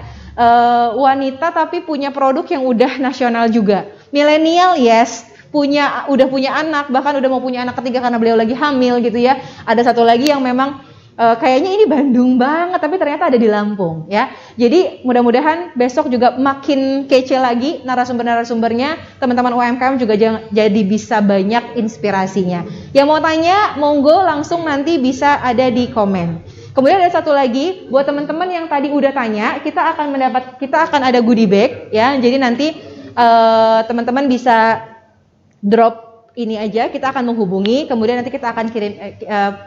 Wanita tapi punya produk yang udah nasional juga. Milenial yes, udah punya anak, bahkan udah mau punya anak ketiga karena beliau lagi hamil gitu ya. Ada satu lagi yang memang kayaknya ini Bandung banget tapi ternyata ada di Lampung ya. Jadi mudah-mudahan besok juga makin kece lagi narasumber-narasumbernya. Teman-teman UMKM juga jadi bisa banyak inspirasinya. Yang mau tanya monggo langsung nanti bisa ada di komen. Kemudian ada satu lagi buat teman-teman yang tadi udah tanya, kita akan ada goodie bag ya. Jadi nanti teman-teman bisa drop ini aja, kita akan menghubungi, kemudian nanti kita akan kirim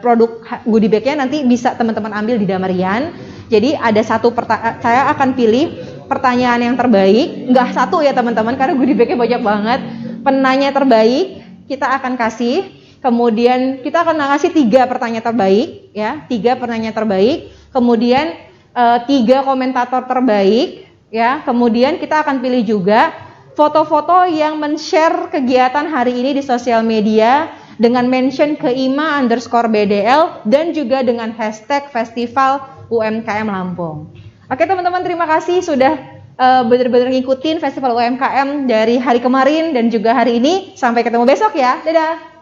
produk goodie bag-nya, nanti bisa teman-teman ambil di Damarian. Jadi ada saya akan pilih pertanyaan yang terbaik, nggak satu ya teman-teman, karena goodie bag-nya banyak banget. Penanya terbaik kita akan kasih, kemudian kita akan kasih 3 pertanyaan terbaik, ya, 3 pertanyaan terbaik, kemudian 3 komentator terbaik, ya, kemudian kita akan pilih juga foto-foto yang men-share kegiatan hari ini di sosial media dengan mention ke @ima_bdl dan juga dengan hashtag Festival UMKM Lampung. Oke teman-teman, terima kasih sudah benar-benar ngikutin Festival UMKM dari hari kemarin dan juga hari ini. Sampai ketemu besok ya, dadah.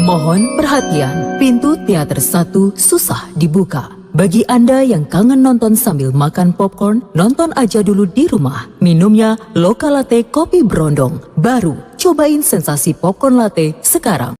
Mohon perhatian, pintu teater 1 susah dibuka. Bagi Anda yang kangen nonton sambil makan popcorn, nonton aja dulu di rumah. Minumnya Loka Latte Kopi Brondong. Baru, cobain sensasi popcorn latte sekarang.